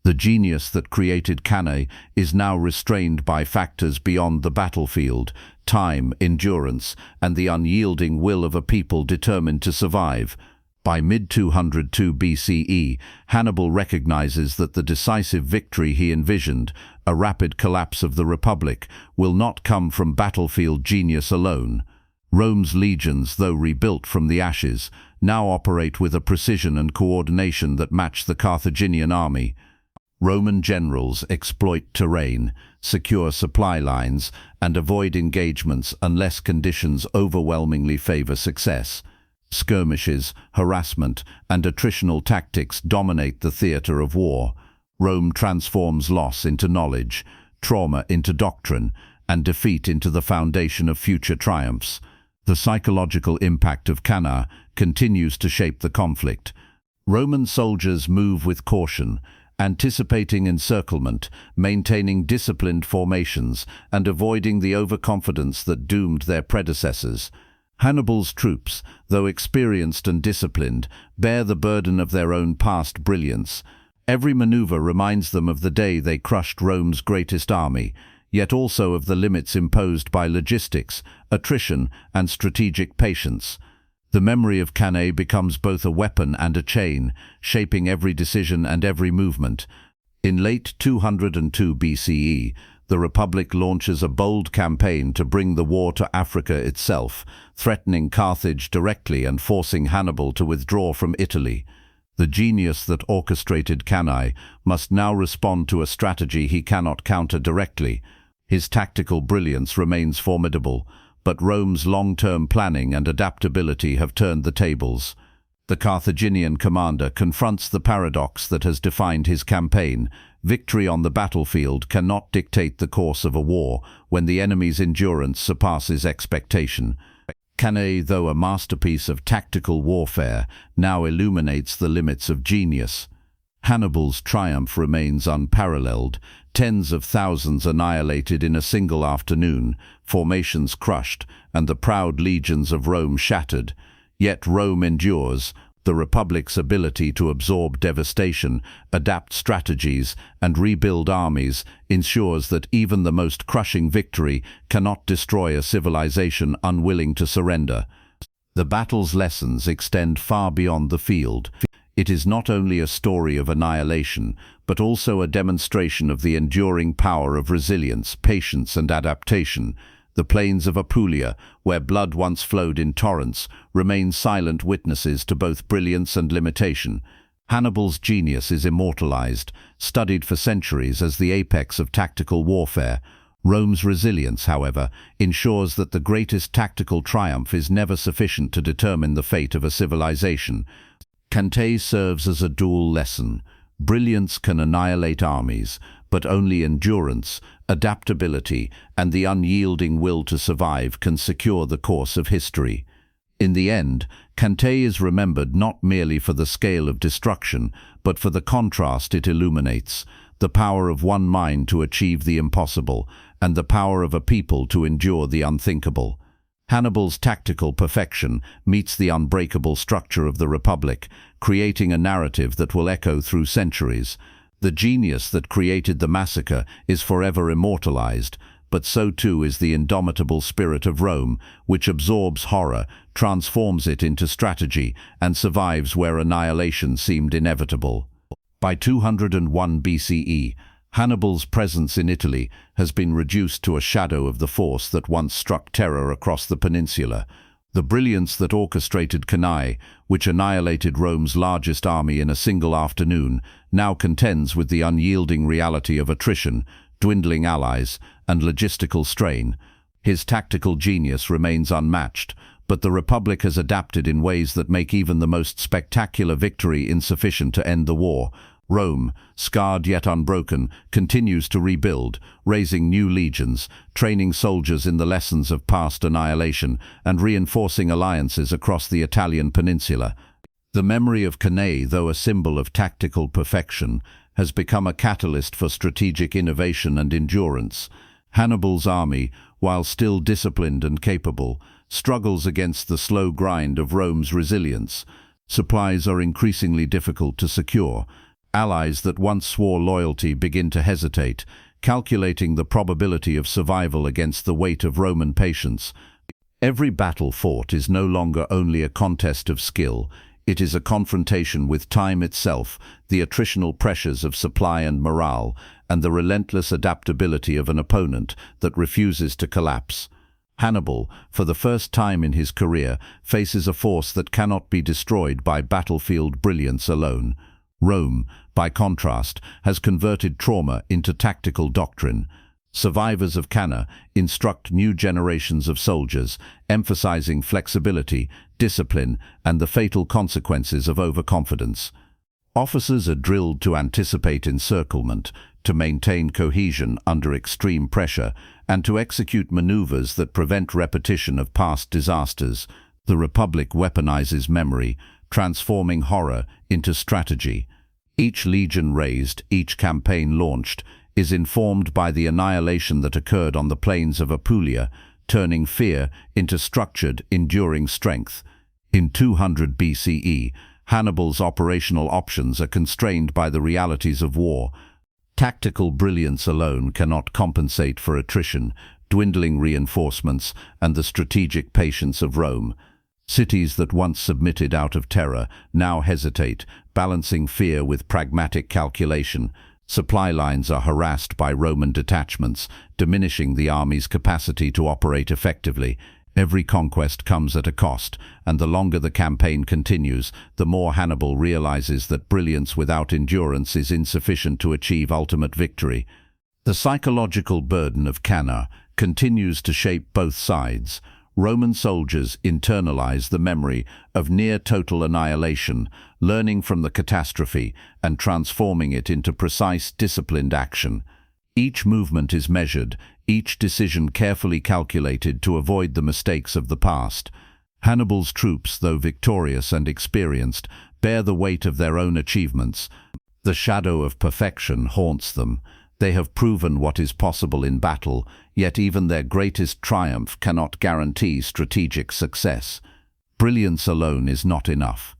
Speaker 1: The genius that created Cannae is now restrained by factors beyond the battlefield: time, endurance, and the unyielding will of a people determined to survive. By mid-202 BCE, Hannibal recognizes that the decisive victory he envisioned, a rapid collapse of the Republic, will not come from battlefield genius alone. Rome's legions, though rebuilt from the ashes, now operate with a precision and coordination that match the Carthaginian army. Roman generals exploit terrain, secure supply lines, and avoid engagements unless conditions overwhelmingly favor success. Skirmishes, harassment, and attritional tactics dominate the theater of war. Rome transforms loss into knowledge, trauma into doctrine, and defeat into the foundation of future triumphs. The psychological impact of Cannae continues to shape the conflict. Roman soldiers move with caution, anticipating encirclement, maintaining disciplined formations, and avoiding the overconfidence that doomed their predecessors. Hannibal's troops, though experienced and disciplined, bear the burden of their own past brilliance. Every maneuver reminds them of the day they crushed Rome's greatest army, yet also of the limits imposed by logistics, attrition, and strategic patience. The memory of Cannae becomes both a weapon and a chain, shaping every decision and every movement. In late 202 BCE, the Republic launches a bold campaign to bring the war to Africa itself, threatening Carthage directly and forcing Hannibal to withdraw from Italy. The genius that orchestrated Cannae must now respond to a strategy he cannot counter directly. His tactical brilliance remains formidable, but Rome's long-term planning and adaptability have turned the tables. The Carthaginian commander confronts the paradox that has defined his campaign. Victory on the battlefield cannot dictate the course of a war when the enemy's endurance surpasses expectation. Cannae, though a masterpiece of tactical warfare, now illuminates the limits of genius. Hannibal's triumph remains unparalleled. Tens of thousands annihilated in a single afternoon, formations crushed, and the proud legions of Rome shattered. Yet Rome endures. The Republic's ability to absorb devastation, adapt strategies, and rebuild armies ensures that even the most crushing victory cannot destroy a civilization unwilling to surrender. The battle's lessons extend far beyond the field. It is not only a story of annihilation, but also a demonstration of the enduring power of resilience, patience, and adaptation. The plains of Apulia, where blood once flowed in torrents, remain silent witnesses to both brilliance and limitation. Hannibal's genius is immortalized, studied for centuries as the apex of tactical warfare. Rome's resilience, however, ensures that the greatest tactical triumph is never sufficient to determine the fate of a civilization. Cannae serves as a dual lesson. Brilliance can annihilate armies, but only endurance, adaptability, and the unyielding will to survive can secure the course of history. In the end, Cannae is remembered not merely for the scale of destruction, but for the contrast it illuminates: the power of one mind to achieve the impossible, and the power of a people to endure the unthinkable. Hannibal's tactical perfection meets the unbreakable structure of the Republic, creating a narrative that will echo through centuries. The genius that created the massacre is forever immortalized, but so too is the indomitable spirit of Rome, which absorbs horror, transforms it into strategy, and survives where annihilation seemed inevitable. By 201 BCE, Hannibal's presence in Italy has been reduced to a shadow of the force that once struck terror across the peninsula. The brilliance that orchestrated Cannae, which annihilated Rome's largest army in a single afternoon, now contends with the unyielding reality of attrition, dwindling allies, and logistical strain. His tactical genius remains unmatched, but the Republic has adapted in ways that make even the most spectacular victory insufficient to end the war. Rome, scarred yet unbroken, continues to rebuild, raising new legions, training soldiers in the lessons of past annihilation, and reinforcing alliances across the Italian peninsula. The memory of Cannae, though a symbol of tactical perfection, has become a catalyst for strategic innovation and endurance. Hannibal's army, while still disciplined and capable, struggles against the slow grind of Rome's resilience. Supplies are increasingly difficult to secure. Allies that once swore loyalty begin to hesitate, calculating the probability of survival against the weight of Roman patience. Every battle fought is no longer only a contest of skill, it is a confrontation with time itself, the attritional pressures of supply and morale, and the relentless adaptability of an opponent that refuses to collapse. Hannibal, for the first time in his career, faces a force that cannot be destroyed by battlefield brilliance alone. Rome, by contrast, has converted trauma into tactical doctrine. Survivors of Cannae instruct new generations of soldiers, emphasizing flexibility, discipline, and the fatal consequences of overconfidence. Officers are drilled to anticipate encirclement, to maintain cohesion under extreme pressure, and to execute maneuvers that prevent repetition of past disasters. The Republic weaponizes memory, transforming horror into strategy. Each legion raised, each campaign launched, is informed by the annihilation that occurred on the plains of Apulia, turning fear into structured, enduring strength. In 200 BCE, Hannibal's operational options are constrained by the realities of war. Tactical brilliance alone cannot compensate for attrition, dwindling reinforcements, and the strategic patience of Rome. Cities that once submitted out of terror now hesitate, balancing fear with pragmatic calculation. Supply lines are harassed by Roman detachments, diminishing the army's capacity to operate effectively. Every conquest comes at a cost, and the longer the campaign continues, the more Hannibal realizes that brilliance without endurance is insufficient to achieve ultimate victory. The psychological burden of Cannae continues to shape both sides. Roman soldiers internalize the memory of near-total annihilation, learning from the catastrophe and transforming it into precise, disciplined action. Each movement is measured, each decision carefully calculated to avoid the mistakes of the past. Hannibal's troops, though victorious and experienced, bear the weight of their own achievements. The shadow of perfection haunts them. They have proven what is possible in battle, yet even their greatest triumph cannot guarantee strategic success. Brilliance alone is not enough.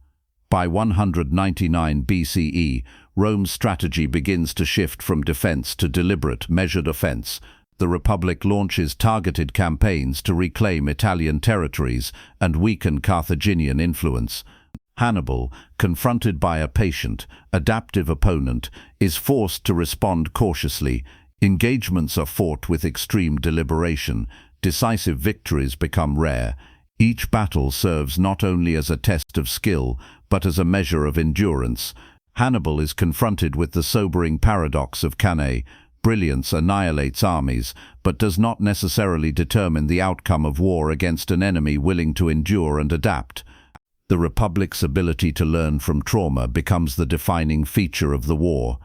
Speaker 1: By 199 BCE, Rome's strategy begins to shift from defense to deliberate, measured offense. The Republic launches targeted campaigns to reclaim Italian territories and weaken Carthaginian influence. Hannibal, confronted by a patient, adaptive opponent, is forced to respond cautiously. Engagements are fought with extreme deliberation. Decisive victories become rare. Each battle serves not only as a test of skill, but as a measure of endurance. Hannibal is confronted with the sobering paradox of Cannae. Brilliance annihilates armies, but does not necessarily determine the outcome of war against an enemy willing to endure and adapt. The Republic's ability to learn from trauma becomes the defining feature of the war.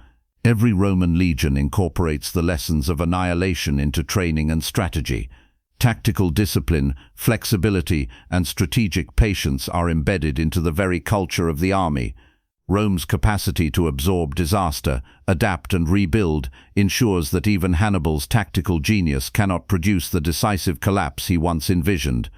Speaker 1: Every Roman legion incorporates the lessons of annihilation into training and strategy. Tactical discipline, flexibility, and strategic patience are embedded into the very culture of the army. Rome's capacity to absorb disaster, adapt and rebuild ensures that even Hannibal's tactical genius cannot produce the decisive collapse he once envisioned.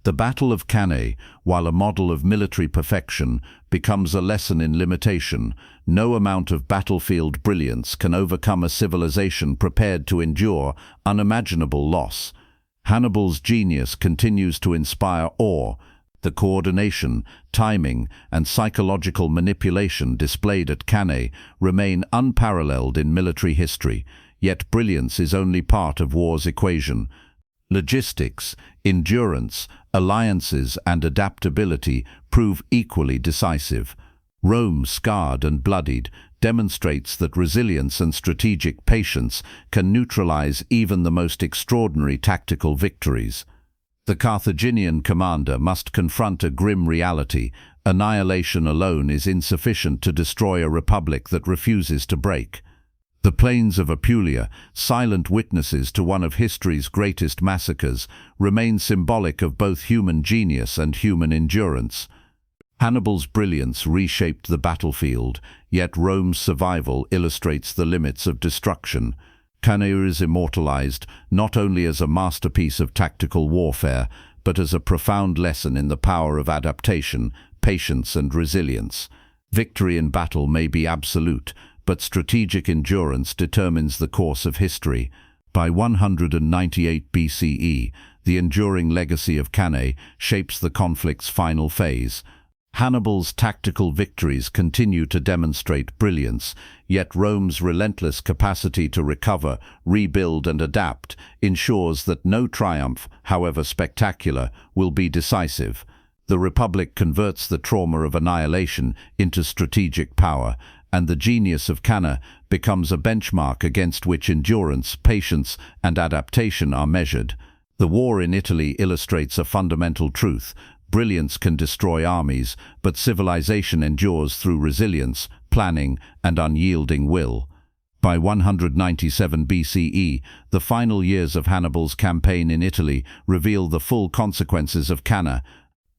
Speaker 1: The Battle of Cannae, while a model of military perfection, becomes a lesson in limitation. No amount of battlefield brilliance can overcome a civilization prepared to endure unimaginable loss. Hannibal's genius continues to inspire awe. The coordination, timing, and psychological manipulation displayed at Cannae remain unparalleled in military history, yet brilliance is only part of war's equation. Logistics, endurance, alliances, and adaptability prove equally decisive. Rome, scarred and bloodied, demonstrates that resilience and strategic patience can neutralize even the most extraordinary tactical victories. The Carthaginian commander must confront a grim reality. Annihilation alone is insufficient to destroy a republic that refuses to break. The plains of Apulia, silent witnesses to one of history's greatest massacres, remain symbolic of both human genius and human endurance. Hannibal's brilliance reshaped the battlefield, yet Rome's survival illustrates the limits of destruction. Cannae is immortalized not only as a masterpiece of tactical warfare, but as a profound lesson in the power of adaptation, patience, and resilience. Victory in battle may be absolute, but strategic endurance determines the course of history. By 198 BCE, the enduring legacy of Cannae shapes the conflict's final phase. Hannibal's tactical victories continue to demonstrate brilliance, yet Rome's relentless capacity to recover, rebuild, and adapt ensures that no triumph, however spectacular, will be decisive. The Republic converts the trauma of annihilation into strategic power, and the genius of Cannae becomes a benchmark against which endurance, patience, and adaptation are measured. The war in Italy illustrates a fundamental truth. Brilliance can destroy armies, but civilization endures through resilience, planning, and unyielding will. By 197 BCE, the final years of Hannibal's campaign in Italy reveal the full consequences of Cannae.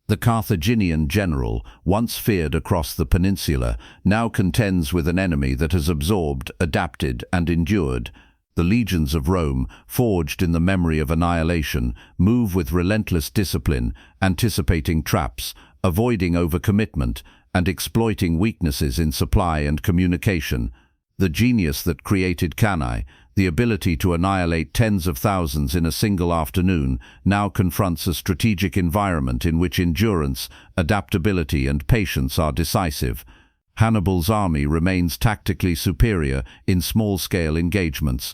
Speaker 1: The Carthaginian general, once feared across the peninsula, now contends with an enemy that has absorbed, adapted, and endured. The legions of Rome, forged in the memory of annihilation, move with relentless discipline, anticipating traps, avoiding overcommitment, and exploiting weaknesses in supply and communication. The genius that created Cannae, the ability to annihilate tens of thousands in a single afternoon, now confronts a strategic environment in which endurance, adaptability, and patience are decisive. Hannibal's army remains tactically superior in small-scale engagements.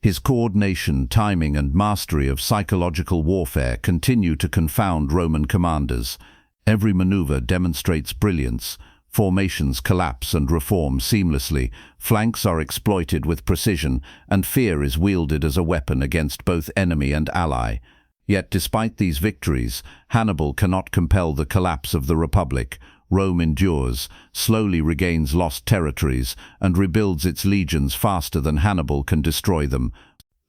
Speaker 1: His coordination, timing, and mastery of psychological warfare continue to confound Roman commanders. Every maneuver demonstrates brilliance. Formations collapse and reform seamlessly, flanks are exploited with precision, and fear is wielded as a weapon against both enemy and ally. Yet despite these victories, Hannibal cannot compel the collapse of the Republic. Rome endures, slowly regains lost territories, and rebuilds its legions faster than Hannibal can destroy them.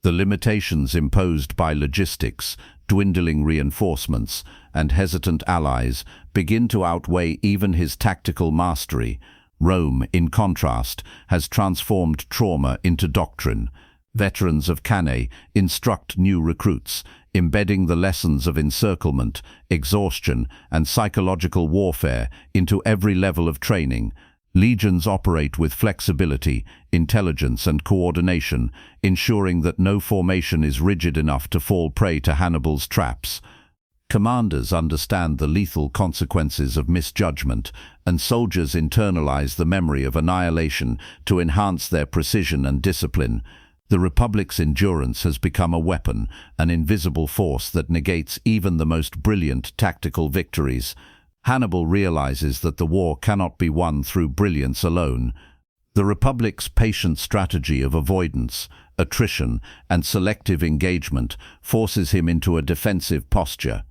Speaker 1: The limitations imposed by logistics, dwindling reinforcements, and hesitant allies begin to outweigh even his tactical mastery. Rome, in contrast, has transformed trauma into doctrine. Veterans of Cannae instruct new recruits, embedding the lessons of encirclement, exhaustion, and psychological warfare into every level of training. Legions operate with flexibility, intelligence, and coordination, ensuring that no formation is rigid enough to fall prey to Hannibal's traps. Commanders understand the lethal consequences of misjudgment, and soldiers internalize the memory of annihilation to enhance their precision and discipline. The Republic's endurance has become a weapon, an invisible force that negates even the most brilliant tactical victories. Hannibal realizes that the war cannot be won through brilliance alone. The Republic's patient strategy of avoidance, attrition, and selective engagement forces him into a defensive posture.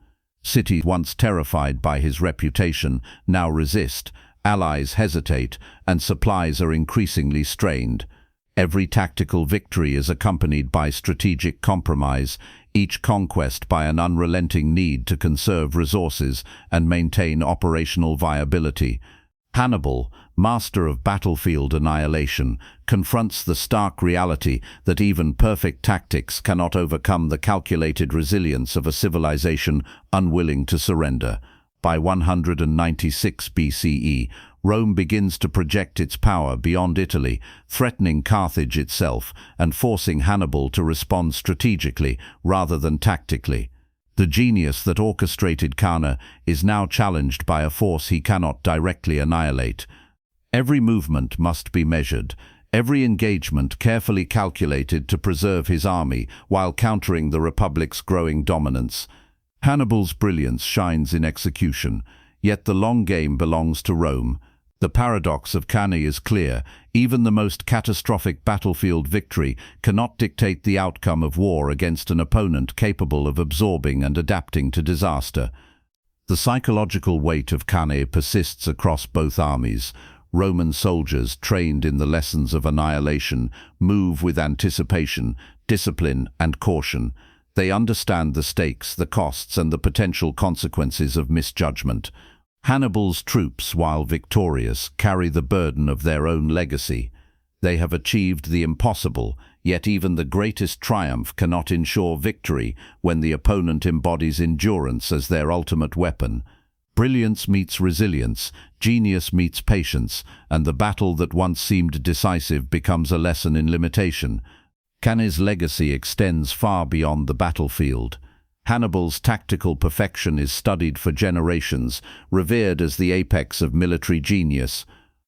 Speaker 1: Cities once terrified by his reputation now resist, allies hesitate, and supplies are increasingly strained. Every tactical victory is accompanied by strategic compromise, each conquest by an unrelenting need to conserve resources and maintain operational viability. Hannibal, master of battlefield annihilation, confronts the stark reality that even perfect tactics cannot overcome the calculated resilience of a civilization unwilling to surrender. By 196 BCE, Rome begins to project its power beyond Italy, threatening Carthage itself and forcing Hannibal to respond strategically rather than tactically. The genius that orchestrated Cannae is now challenged by a force he cannot directly annihilate. Every movement must be measured, every engagement carefully calculated to preserve his army while countering the Republic's growing dominance. Hannibal's brilliance shines in execution, yet the long game belongs to Rome. The paradox of Cannae is clear. Even the most catastrophic battlefield victory cannot dictate the outcome of war against an opponent capable of absorbing and adapting to disaster. The psychological weight of Cannae persists across both armies. Roman soldiers, trained in the lessons of annihilation, move with anticipation, discipline, and caution. They understand the stakes, the costs, and the potential consequences of misjudgment. Hannibal's troops, while victorious, carry the burden of their own legacy. They have achieved the impossible, yet even the greatest triumph cannot ensure victory when the opponent embodies endurance as their ultimate weapon. Brilliance meets resilience, genius meets patience, and the battle that once seemed decisive becomes a lesson in limitation. Cannae's legacy extends far beyond the battlefield. Hannibal's tactical perfection is studied for generations, revered as the apex of military genius.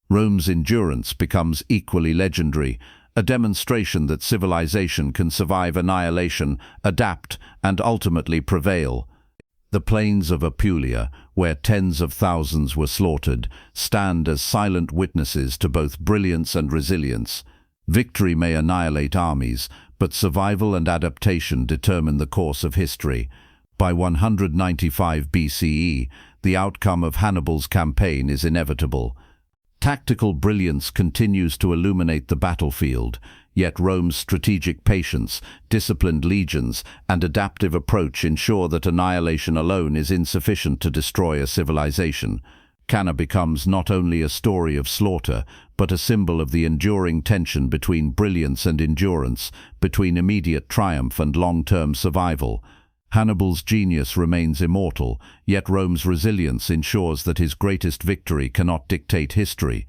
Speaker 1: Rome's endurance becomes equally legendary, a demonstration that civilization can survive annihilation, adapt, and ultimately prevail. The plains of Apulia, where tens of thousands were slaughtered, stand as silent witnesses to both brilliance and resilience. Victory may annihilate armies, but survival and adaptation determine the course of history. By 195 BCE, the outcome of Hannibal's campaign is inevitable. Tactical brilliance continues to illuminate the battlefield, yet Rome's strategic patience, disciplined legions, and adaptive approach ensure that annihilation alone is insufficient to destroy a civilization. Cannae becomes not only a story of slaughter, but a symbol of the enduring tension between brilliance and endurance, between immediate triumph and long-term survival. Hannibal's genius remains immortal, yet Rome's resilience ensures that his greatest victory cannot dictate history.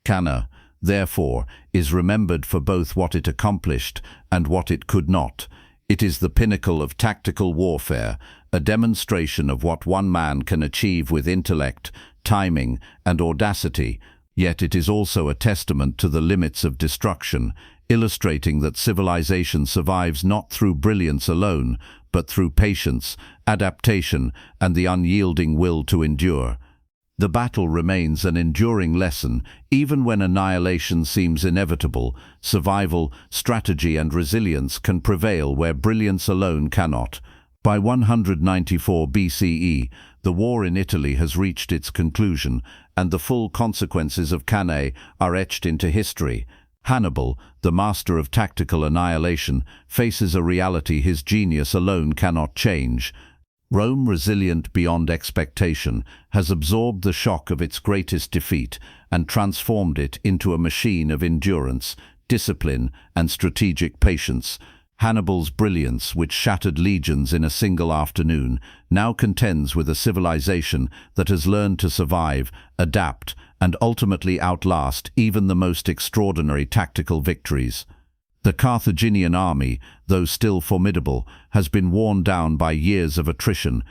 Speaker 1: Cannae, therefore, is remembered for both what it accomplished and what it could not. It is the pinnacle of tactical warfare, a demonstration of what one man can achieve with intellect, timing, and audacity, yet it is also a testament to the limits of destruction, illustrating that civilization survives not through brilliance alone, but through patience, adaptation, and the unyielding will to endure. The battle remains an enduring lesson. Even when annihilation seems inevitable, survival, strategy, and resilience can prevail where brilliance alone cannot. By 194 BCE, the war in Italy has reached its conclusion, and the full consequences of Cannae are etched into history. Hannibal, the master of tactical annihilation, faces a reality his genius alone cannot change. Rome, resilient beyond expectation, has absorbed the shock of its greatest defeat and transformed it into a machine of endurance, discipline, and strategic patience. Hannibal's brilliance, which shattered legions in a single afternoon, now contends with a civilization that has learned to survive, adapt, and ultimately outlast even the most extraordinary tactical victories. The Carthaginian army, though still formidable, has been worn down by years of attrition.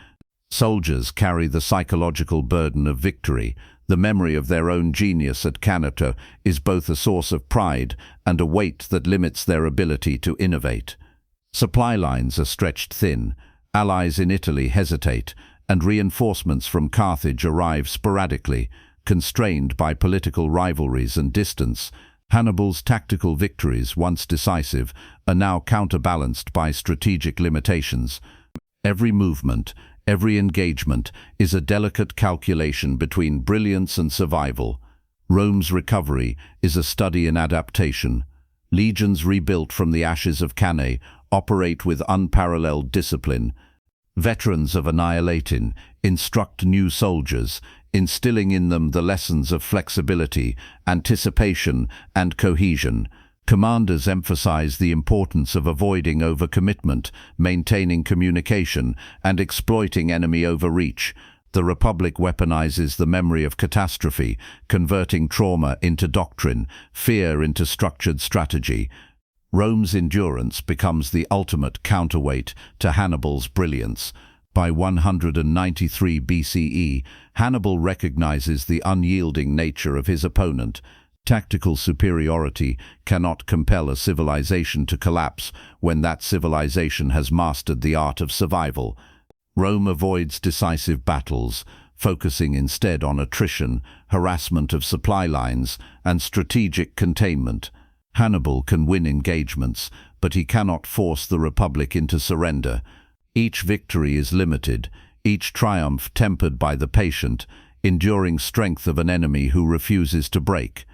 Speaker 1: Soldiers carry the psychological burden of victory. The memory of their own genius at Cannae is both a source of pride and a weight that limits their ability to innovate. Supply lines are stretched thin, allies in Italy hesitate, and reinforcements from Carthage arrive sporadically, constrained by political rivalries and distance. Hannibal's tactical victories, once decisive, are now counterbalanced by strategic limitations. Every movement, every engagement is a delicate calculation between brilliance and survival. Rome's recovery is a study in adaptation. Legions rebuilt from the ashes of Cannae operate with unparalleled discipline. Veterans of annihilation instruct new soldiers, instilling in them the lessons of flexibility, anticipation, and cohesion. Commanders emphasize the importance of avoiding overcommitment, maintaining communication, and exploiting enemy overreach. The Republic weaponizes the memory of catastrophe, converting trauma into doctrine, fear into structured strategy. Rome's endurance becomes the ultimate counterweight to Hannibal's brilliance. By 193 BCE, Hannibal recognizes the unyielding nature of his opponent. Tactical superiority cannot compel a civilization to collapse when that civilization has mastered the art of survival. Rome avoids decisive battles, focusing instead on attrition, harassment of supply lines, and strategic containment. Hannibal can win engagements, but he cannot force the Republic into surrender. Each victory is limited, each triumph tempered by the patient, enduring strength of an enemy who refuses to break.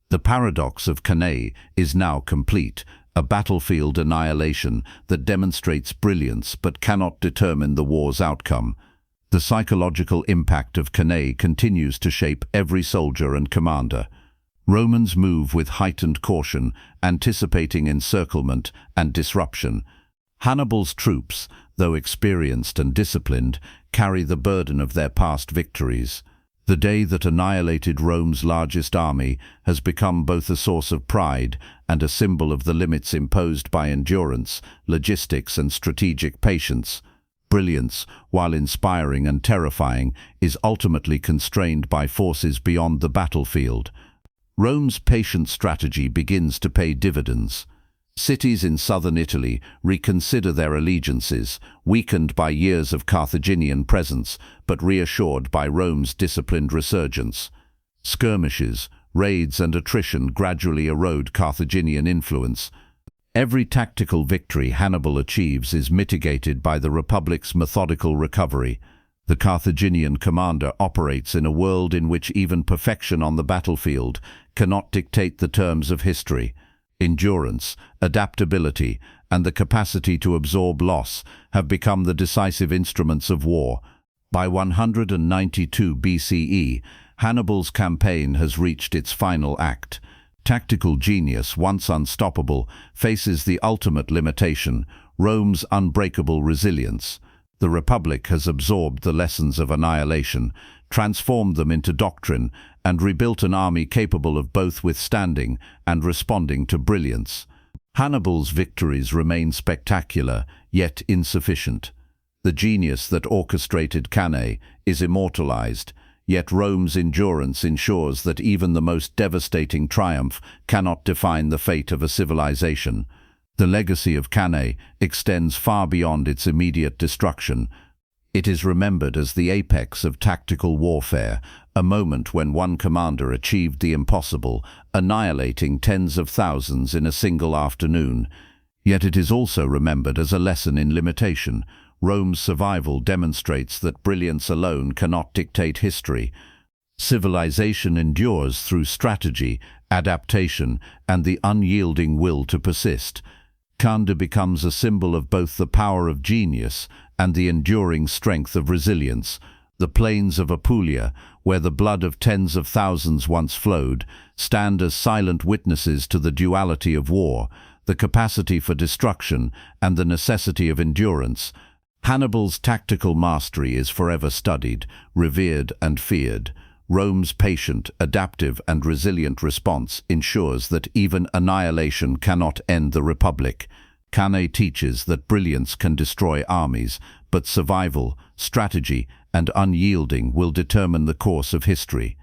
Speaker 1: The paradox of Cannae is now complete, a battlefield annihilation that demonstrates brilliance but cannot determine the war's outcome. The psychological impact of Cannae continues to shape every soldier and commander. Romans move with heightened caution, anticipating encirclement and disruption. Hannibal's troops, though experienced and disciplined, carry the burden of their past victories. The day that annihilated Rome's largest army has become both a source of pride and a symbol of the limits imposed by endurance, logistics, and strategic patience. Brilliance, while inspiring and terrifying, is ultimately constrained by forces beyond the battlefield. Rome's patient strategy begins to pay dividends. Cities in southern Italy reconsider their allegiances, weakened by years of Carthaginian presence, but reassured by Rome's disciplined resurgence. Skirmishes, raids, and attrition gradually erode Carthaginian influence. Every tactical victory Hannibal achieves is mitigated by the Republic's methodical recovery. The Carthaginian commander operates in a world in which even perfection on the battlefield cannot dictate the terms of history. Endurance, adaptability, and the capacity to absorb loss have become the decisive instruments of war. By 192 BCE, Hannibal's campaign has reached its final act. Tactical genius, once unstoppable, faces the ultimate limitation, Rome's unbreakable resilience. The Republic has absorbed the lessons of annihilation, transformed them into doctrine, and rebuilt an army capable of both withstanding and responding to brilliance. Hannibal's victories remain spectacular, yet insufficient. The genius that orchestrated Cannae is immortalized, yet Rome's endurance ensures that even the most devastating triumph cannot define the fate of a civilization. The legacy of Cannae extends far beyond its immediate destruction. It is remembered as the apex of tactical warfare, a moment when one commander achieved the impossible, annihilating tens of thousands in a single afternoon. Yet it is also remembered as a lesson in limitation. Rome's survival demonstrates that brilliance alone cannot dictate history. Civilization endures through strategy, adaptation, and the unyielding will to persist. Cannae becomes a symbol of both the power of genius and the enduring strength of resilience. The plains of Apulia, where the blood of tens of thousands once flowed, stand as silent witnesses to the duality of war, the capacity for destruction and the necessity of endurance. Hannibal's tactical mastery is forever studied, revered, and feared. Rome's patient, adaptive, and resilient response ensures that even annihilation cannot end the Republic. Cannae teaches that brilliance can destroy armies, but survival, strategy, and unyielding will determine the course of history.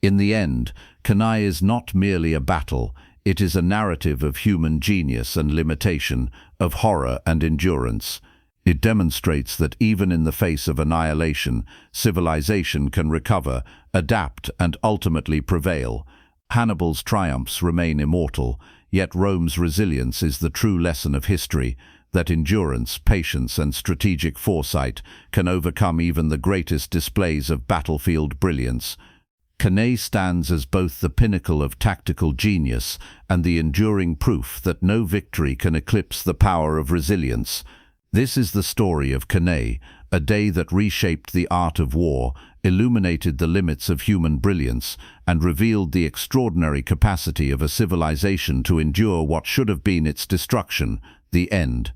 Speaker 1: In the end, Cannae is not merely a battle, it is a narrative of human genius and limitation, of horror and endurance. It demonstrates that even in the face of annihilation, civilization can recover, adapt, and ultimately prevail. Hannibal's triumphs remain immortal, yet Rome's resilience is the true lesson of history, that endurance, patience, and strategic foresight can overcome even the greatest displays of battlefield brilliance. Cannae stands as both the pinnacle of tactical genius and the enduring proof that no victory can eclipse the power of resilience. This is the story of Cannae, a day that reshaped the art of war, illuminated the limits of human brilliance, and revealed the extraordinary capacity of a civilization to endure what should have been its destruction, the end.